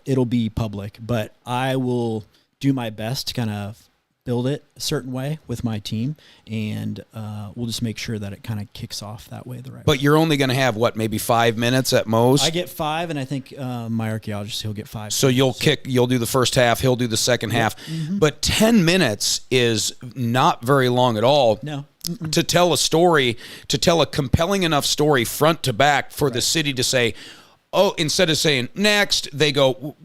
it'll be public, but I will do my best to kind of build it a certain way with my team, and we'll just make sure that it kind of kicks off that way the right way. But you're only going to have, what, maybe 5 minutes at most? I get 5, and I think my archaeologist, he'll get 5. So you'll do the first half, he'll do the second half. Mm-hmm. But 10 minutes is not very long at all. No. To tell a story, to tell a compelling enough story front to back for the city to say, oh, instead of saying next, they go,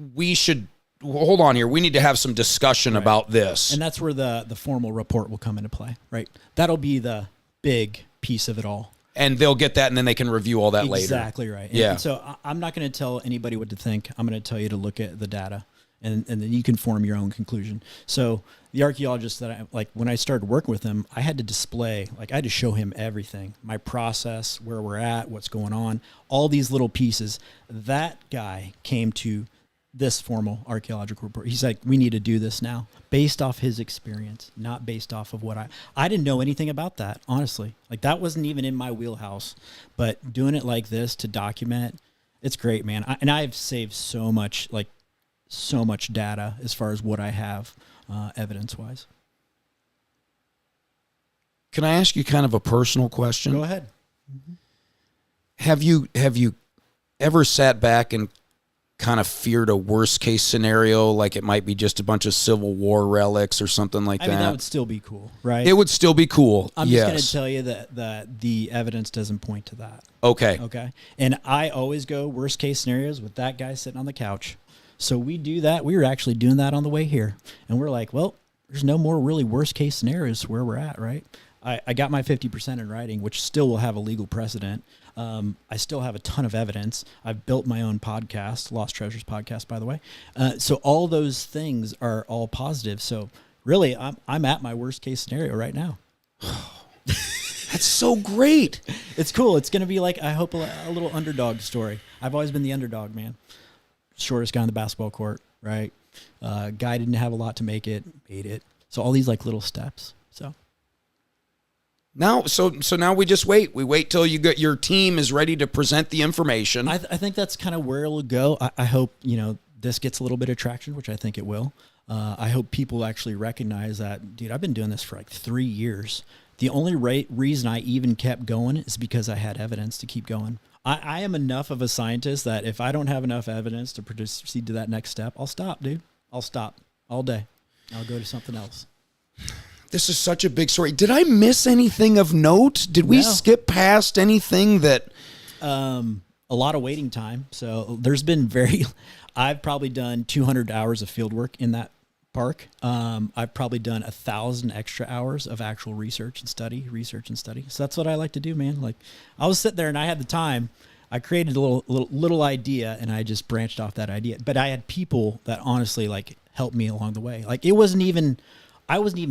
hold on here, we need to have some discussion about this. And that's where the formal report will come into play, right? That'll be the big piece of it all. And they'll get that, and then they can review all that later. Exactly right. Yeah. And so I'm not going to tell anybody what to think. I'm going to tell you to look at the data, and then you can form your own conclusion. So the archaeologist when I started working with him, I had to display, I had to show him everything, my process, where we're at, what's going on, all these little pieces. That guy came to this formal archaeological report. He's like, we need to do this now based off his experience, not based off of what I didn't know anything about that, honestly. Like that wasn't even in my wheelhouse, but doing it like this to document, it's great, man. And I've saved so much data as far as what I have evidence wise. Can I ask you kind of a personal question? Go ahead. Have you ever sat back and kind of feared a worst case scenario, like it might be just a bunch of Civil War relics or something like I mean, that would still be cool, right? It would still be cool. I'm yes. just going to tell you that the evidence doesn't point to that. Okay. Okay. And I always go worst case scenarios with that guy sitting on the couch. So we do that. We were actually doing that on the way here. And we're like, well, there's no more really worst case scenarios where we're at, right? I got my 50% in writing, which still will have a legal precedent. I still have a ton of evidence. I've built my own podcast, Lost Treasures podcast, by the way. So all those things are all positive. So really, I'm at my worst case scenario right now. That's so great. It's cool. It's going to be like, I hope, a little underdog story. I've always been the underdog, man. Shortest guy on the basketball court, right? Guy didn't have a lot to make it, made it. So all these like little steps. So now, so now we just wait. We wait till your team is ready to present the information. I think that's kind of where it'll go. I hope, this gets a little bit of traction, which I think it will. I hope people actually recognize that, dude, I've been doing this for like 3 years. The only reason I even kept going is because I had evidence to keep going. I am enough of a scientist that if I don't have enough evidence to proceed to that next step, I'll stop, dude. I'll stop all day. I'll go to something else. This is such a big story. Did I miss anything of note? Did we skip past anything that... A lot of waiting time. So there's been I've probably done 200 hours of field work in that park. I've probably done 1,000 extra hours of actual research and study. So that's what I like to do, man. Like I was sitting there and I had the time. I created a little idea and I just branched off that idea. But I had people that honestly like helped me along the way. Like I wasn't even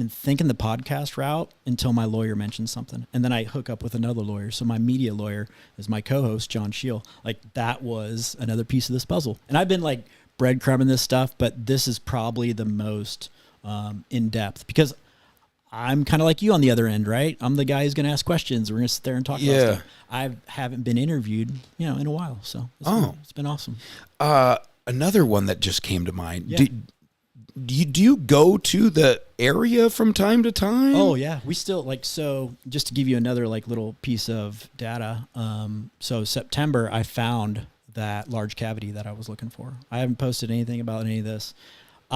thinking the podcast route until my lawyer mentioned something. And then I hook up with another lawyer. So my media lawyer is my co-host, John Scheel. Like that was another piece of this puzzle. And I've been like breadcrumbing this stuff, but this is probably the most in-depth because I'm kind of like you on the other end, right? I'm the guy who's going to ask questions. We're going to sit there and talk about stuff. I haven't been interviewed, in a while. So it's been awesome. Another one that just came to mind. Yeah. Do you go to the area from time to time? Oh yeah, we still so just to give you another little piece of data. So September, I found that large cavity that I was looking for. I haven't posted anything about any of this.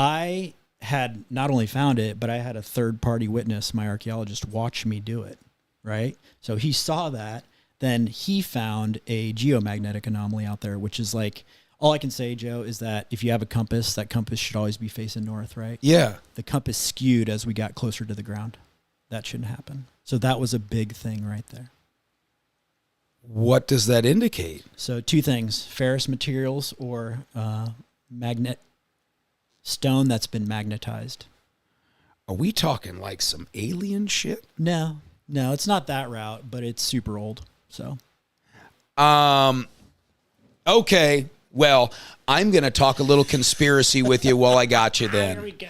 I had not only found it, but I had a third-party witness, my archaeologist, watch me do it, right? So he saw that. Then he found a geomagnetic anomaly out there, which is like, all I can say, Joe, is that if you have a compass, that compass should always be facing north, right? Yeah. The compass skewed as we got closer to the ground. That shouldn't happen. So that was a big thing right there. What does that indicate? So two things: ferrous materials or magnet stone that's been magnetized. Are we talking like some alien shit? No, it's not that route, but it's super old. So, okay. Well, I'm going to talk a little conspiracy with you while I got you then. There we go.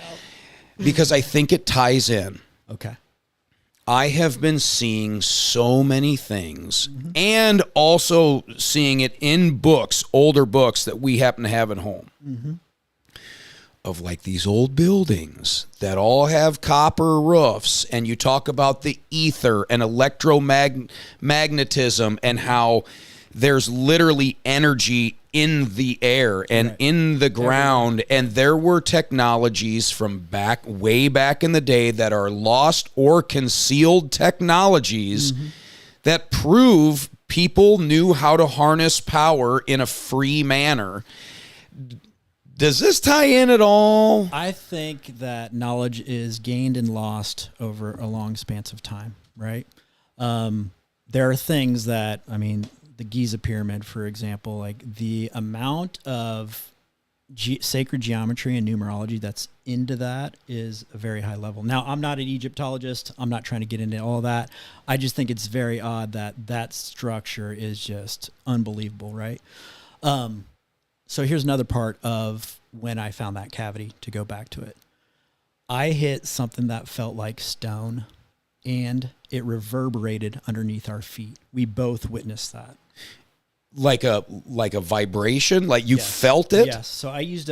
Because I think it ties in. Okay. I have been seeing so many things and also seeing it in books, older books that we happen to have at home. Of like these old buildings that all have copper roofs, and you talk about the ether and electromagnetism and how there's literally energy in the air and in the ground, and there were technologies from way back in the day that are lost or concealed technologies that prove people knew how to harness power in a free manner. Does this tie in at all? I think that knowledge is gained and lost over a long span of time, right? There are things that, I mean, the Giza pyramid, for example, like the amount of sacred geometry and numerology that's into that is a very high level. Now, I'm not an Egyptologist. I'm not trying to get into all that. I just think it's very odd that that structure is just unbelievable, right? So here's another part of when I found that cavity, to go back to it. I hit something that felt like stone, and it reverberated underneath our feet. We both witnessed that. Like a vibration? Like you felt it? Yes. So I used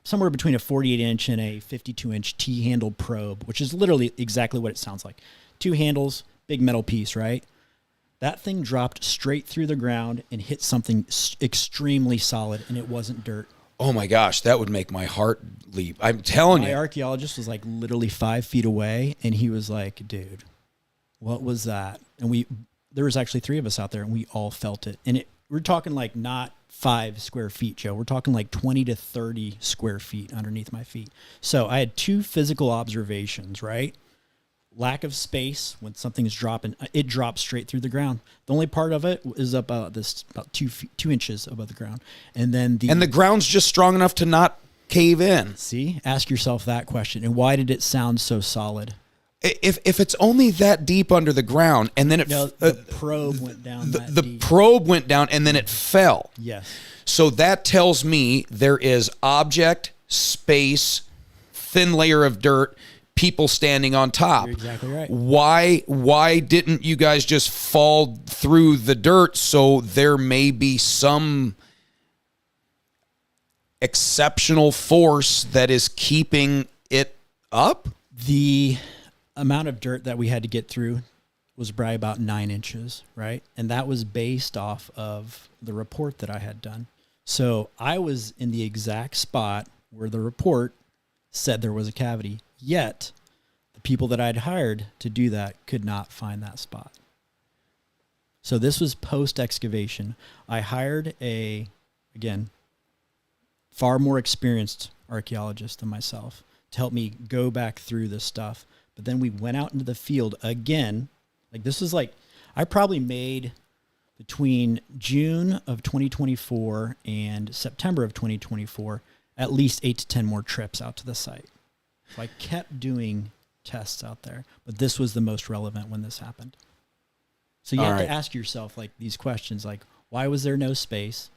somewhere between a 48-inch and a 52-inch T-handled probe, which is literally exactly what it sounds like. 2 handles, big metal piece, right? That thing dropped straight through the ground and hit something extremely solid, and it wasn't dirt. Oh my gosh, that would make my heart leap. I'm telling you. My archaeologist was like literally 5 feet away, and he was like, dude, what was that? And there was actually 3 of us out there, and we all felt it. And we're talking like not 5 square feet, Joe. We're talking like 20 to 30 square feet underneath my feet. So I had 2 physical observations, right? Lack of space. When something's dropping, it drops straight through the ground. The only part of it is about 2 inches above the ground. And then the ground's just strong enough to not cave in. See, ask yourself that question. And why did it sound so solid? If it's only that deep under the ground, and then the probe went down. The probe went down, and then it fell. Yes. So that tells me there is object, space, thin layer of dirt, people standing on top. You're exactly right. Why didn't you guys just fall through the dirt? So there may be some exceptional force that is keeping it up? The amount of dirt that we had to get through was probably about 9 inches, right? And that was based off of the report that I had done. So I was in the exact spot where the report said there was a cavity, yet the people that I'd hired to do that could not find that spot. So this was post-excavation. I hired again, far more experienced archaeologist than myself to help me go back through this stuff. But then we went out into the field again. Like this was like, I probably made between June of 2024 and September of 2024, at least 8 to 10 more trips out to the site. So I kept doing tests out there, but this was the most relevant when this happened. So you have to ask yourself like these questions, like, why was there no space?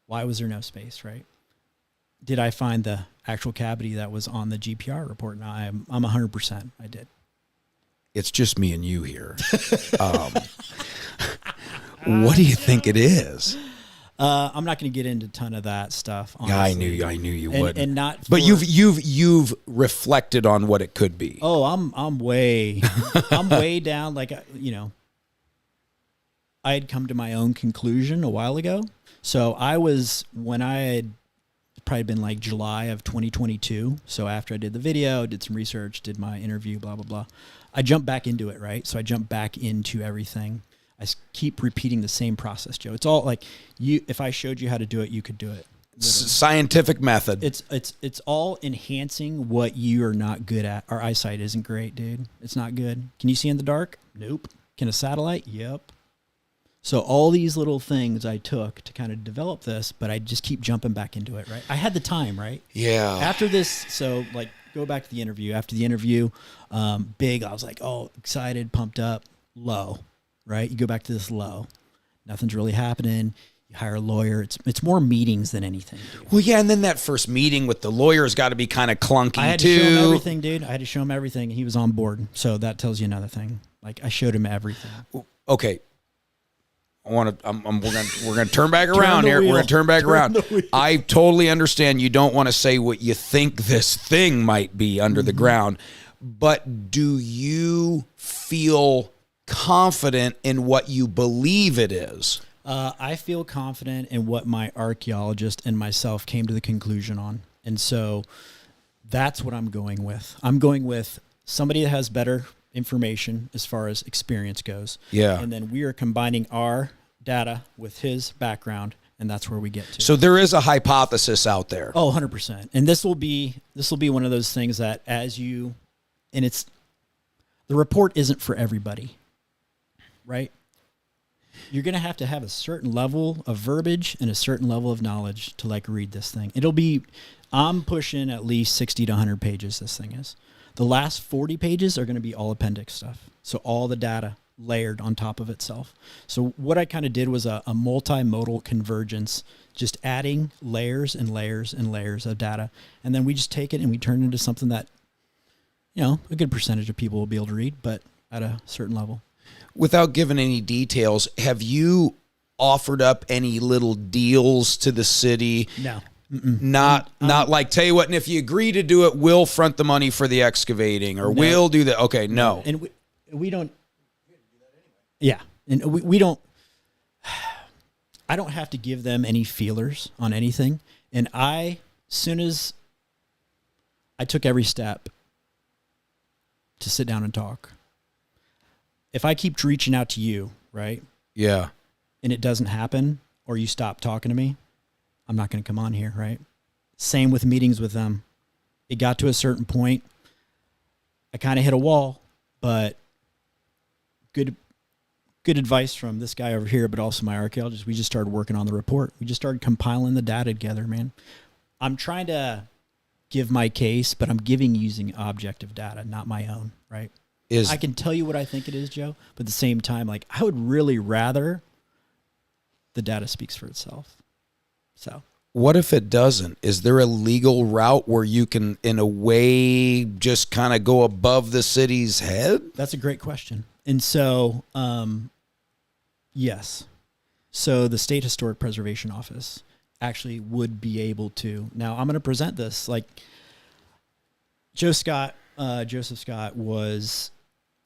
Why was there no space, right? Did I find the actual cavity that was on the GPR report? No, I'm 100%. I did. It's just me and you here. What do you think it is? I'm not going to get into a ton of that stuff. Honestly. Yeah, I knew you would. And not. But you've reflected on what it could be. Oh, I'm way down. Like I had come to my own conclusion a while ago. So when I had probably been like July of 2022. So after I did the video, did some research, did my interview, blah, blah, blah, I jumped back into it, right? So I jumped back into everything. Keep repeating the same process, Joe. It's all like if I showed you how to do it, you could do it. Scientific method. It's all enhancing what you are not good at. Our eyesight isn't great, dude. It's not good. Can you see in the dark? Nope. Can a satellite? Yep. So all these little things I took to kind of develop this, but I just keep jumping back into it, right? I had the time, right? Yeah. After this, so like go back to the interview. After the interview, big, I was like, oh, excited, pumped up, low, right? You go back to this low. Nothing's really happening. You hire a lawyer. It's more meetings than anything, dude. Well, yeah, and then that first meeting with the lawyer has got to be kind of clunky, too. I had to show him everything, dude. I had to show him everything. He was on board. So that tells you another thing. Like, I showed him everything. Okay. We're gonna turn back around here. We're gonna turn back around. I totally understand you don't want to say what you think this thing might be under the ground, but do you feel confident in what you believe it is? I feel confident in what my archaeologist and myself came to the conclusion on, and so that's what I'm going with. I'm going with somebody that has better information as far as experience goes. Yeah. And then we are combining our data with his background, and that's where we get to. So there is a hypothesis out there. Oh, 100%. And this will be one of those things that the report isn't for everybody, right? You're going to have a certain level of verbiage and a certain level of knowledge to like read this thing. I'm pushing at least 60 to 100 pages this thing is. The last 40 pages are going to be all appendix stuff. So all the data layered on top of itself. So what I kind of did was a multimodal convergence, just adding layers and layers and layers of data. And then we just take it and we turn it into something that, a good percentage of people will be able to read, but at a certain level. Without giving any details, have you offered up any little deals to the city? No. Not like, tell you what, and if you agree to do it, we'll front the money for the excavating, or we'll do that. Okay, no. And we don't. Yeah, and we don't. I don't have to give them any feelers on anything. And soon as I took every step to sit down and talk, if I keep reaching out to you, right? Yeah. And it doesn't happen, or you stop talking to me, I'm not going to come on here, right? Same with meetings with them. It got to a certain point. I kind of hit a wall, but good advice from this guy over here, but also my archaeologist. We just started working on the report. We just started compiling the data together, man. I'm trying to give my case, but I'm giving using objective data, not my own, right? I can tell you what I think it is, Joe, but at the same time, like, I would really rather the data speaks for itself. So what if it doesn't? Is there a legal route where you can, in a way, just kind of go above the city's head? That's a great question. And so, yes. So the State Historic Preservation Office actually would be able to. Now, I'm going to present this. Like, Joseph Scott was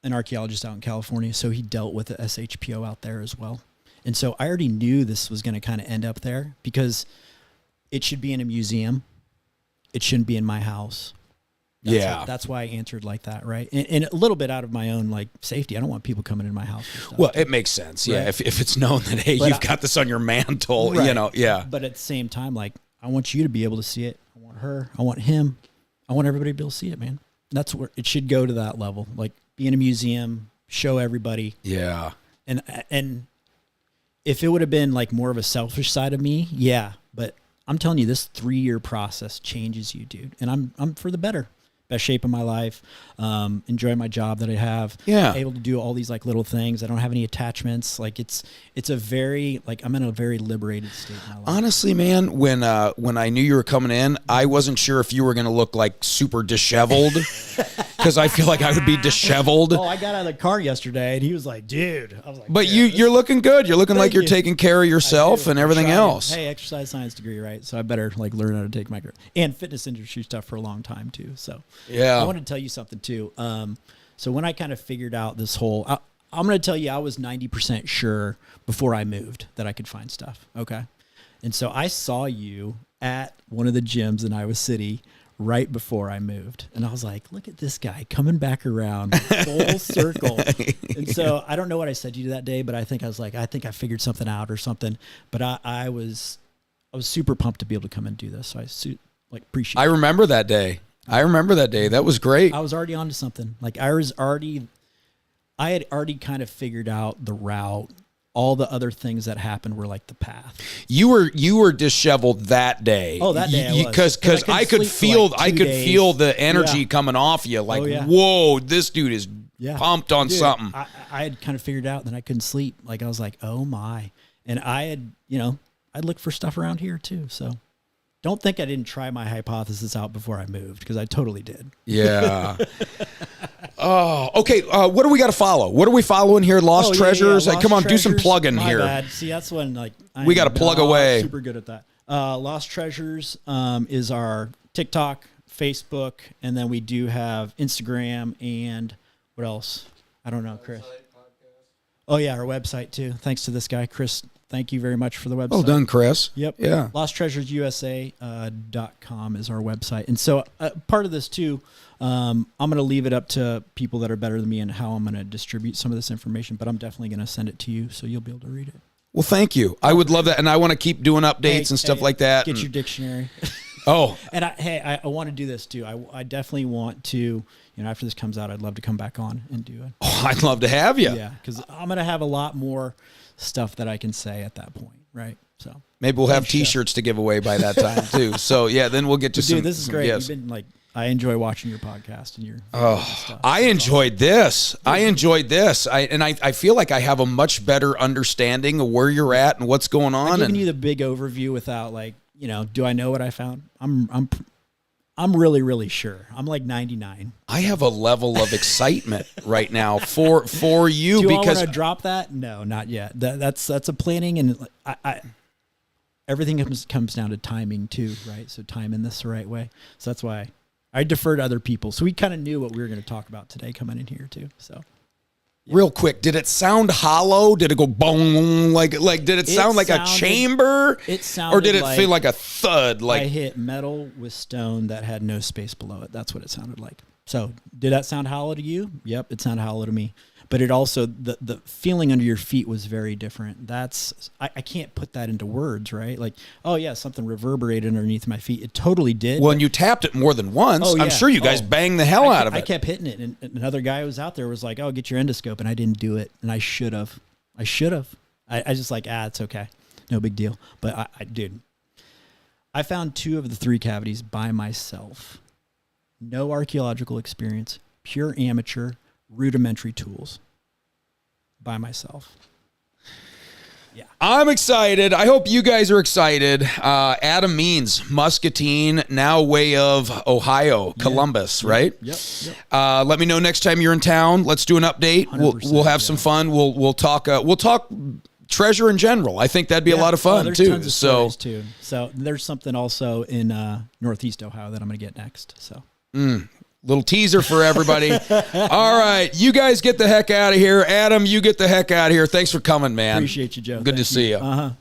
an archaeologist out in California, so he dealt with the SHPO out there as well. And so I already knew this was going to kind of end up there because it should be in a museum. It shouldn't be in my house. That's why I answered like that, right? And a little bit out of my own like safety. I don't want people coming in my house. Well, it makes sense. Right? Yeah, if it's known that, hey, you've got this on your mantle, right. Yeah. But at the same time, like, I want you to be able to see it. I want her. I want him. I want everybody to be able to see it, man. That's where it should go, to that level. Like, be in a museum, show everybody. Yeah. And if it would have been like more of a selfish side of me, yeah. But I'm telling you, this 3-year process changes you, dude. And I'm for the better. Best shape of my life. Enjoy my job that I have. Yeah. Able to do all these like little things. I don't have any attachments. Like, it's a very, like, I'm in a very liberated state in my life. Honestly, man, when I knew you were coming in, I wasn't sure if you were going to look like super disheveled, because I feel like I would be disheveled. Oh, I got out of the car yesterday and he was like, dude. I was like, but you're looking good. You're looking like you're taking care of yourself and everything else. Hey, exercise science degree, right? So I better like learn how to take my and fitness industry stuff for a long time too. So yeah, I want to tell you something too. So when I kind of figured out this whole, I'm going to tell you, I was 90% sure before I moved that I could find stuff. Okay. And so I saw you at one of the gyms in Iowa City right before I moved. And I was like, look at this guy coming back around full circle. And so I don't know what I said to you that day, but I think I was like, I think I figured something out or something. But I was super pumped to be able to come and do this. So I appreciate it. I remember that day. That was great. I was already onto something. Like I had already kind of figured out the route. All the other things that happened were like the path. You were disheveled that day. Oh, that day because I could feel the energy coming off you. Like, whoa, this dude is pumped on something. I had kind of figured out that I couldn't sleep. Like I was like, oh my, and I'd look for stuff around here too. So don't think I didn't try my hypothesis out before I moved, because I totally did. Yeah. Oh, okay. What do we got to follow? What are we following here? Lost Treasures? Lost Come on, Treasures. Do some plugging My here. bad. See, that's when we got to plug away. Super good at that. Lost Treasures is our TikTok, Facebook, and then we do have Instagram and what else? I don't know, Chris. Oh yeah, our website too. Thanks to this guy, Chris. Thank you very much for the website. Well done, Chris. Yep. Yeah. LostTreasuresUSA.com is our website. And so part of this too, I'm going to leave it up to people that are better than me and how I'm going to distribute some of this information, but I'm definitely going to send it to you so you'll be able to read it. Well, thank you. I would love that. And I want to keep doing updates and stuff like that. Get your dictionary. Oh. And I want to do this too. I definitely want to, after this comes out, I'd love to come back on and do it. Oh, I'd love to have you. Yeah, because I'm going to have a lot more stuff that I can say at that point, right? So maybe we'll have T-shirts to give away by that time too. So yeah, then we'll get to some. Dude, this is great. Yes. You've been I enjoy watching your podcast and your. Stuff. I enjoyed this. I feel like I have a much better understanding of where you're at and what's going on. I'm giving you the big overview without do I know what I found? I'm really, really sure. I'm like 99. I have a level of excitement right now for you. Do because I want to drop that? No, not yet. That's a planning, and everything comes down to timing too, right? So timing this the right way. So that's why I defer to other people. So we kind of knew what we were going to talk about today coming in here too. So. Yeah. Real quick, did it sound hollow? Did it go boom? Like did it sound like a chamber? It sounded, or did it feel like a thud? Like I hit metal with stone that had no space below it. That's what it sounded like. So, did that sound hollow to you? Yep, it sounded hollow to me. But it also the feeling under your feet was very different. I can't put that into words, right? Like, oh yeah, something reverberated underneath my feet. It totally did. Well, and you tapped it more than once. Oh, yeah. I'm sure you guys banged the hell out of it. I kept hitting it, and another guy who was out there was like, "Oh, get your endoscope," and I didn't do it, and I should have. I just it's okay, no big deal. But I found 2 of the 3 cavities by myself. No archaeological experience, pure amateur, rudimentary tools by myself. Yeah. I'm excited. I hope you guys are excited. Adam Means, Muscatine, now way of Ohio, Columbus, right? Yep. Let me know next time you're in town. Let's do an update. We'll have some fun. We'll talk treasure in general. I think that'd be a lot of fun there's too. Tons of stories too. So there's something also in Northeast Ohio that I'm going to get next. So. Little teaser for everybody. All right. You guys get the heck out of here. Adam, you get the heck out of here. Thanks for coming, man. Appreciate you, Joe. Good to see you.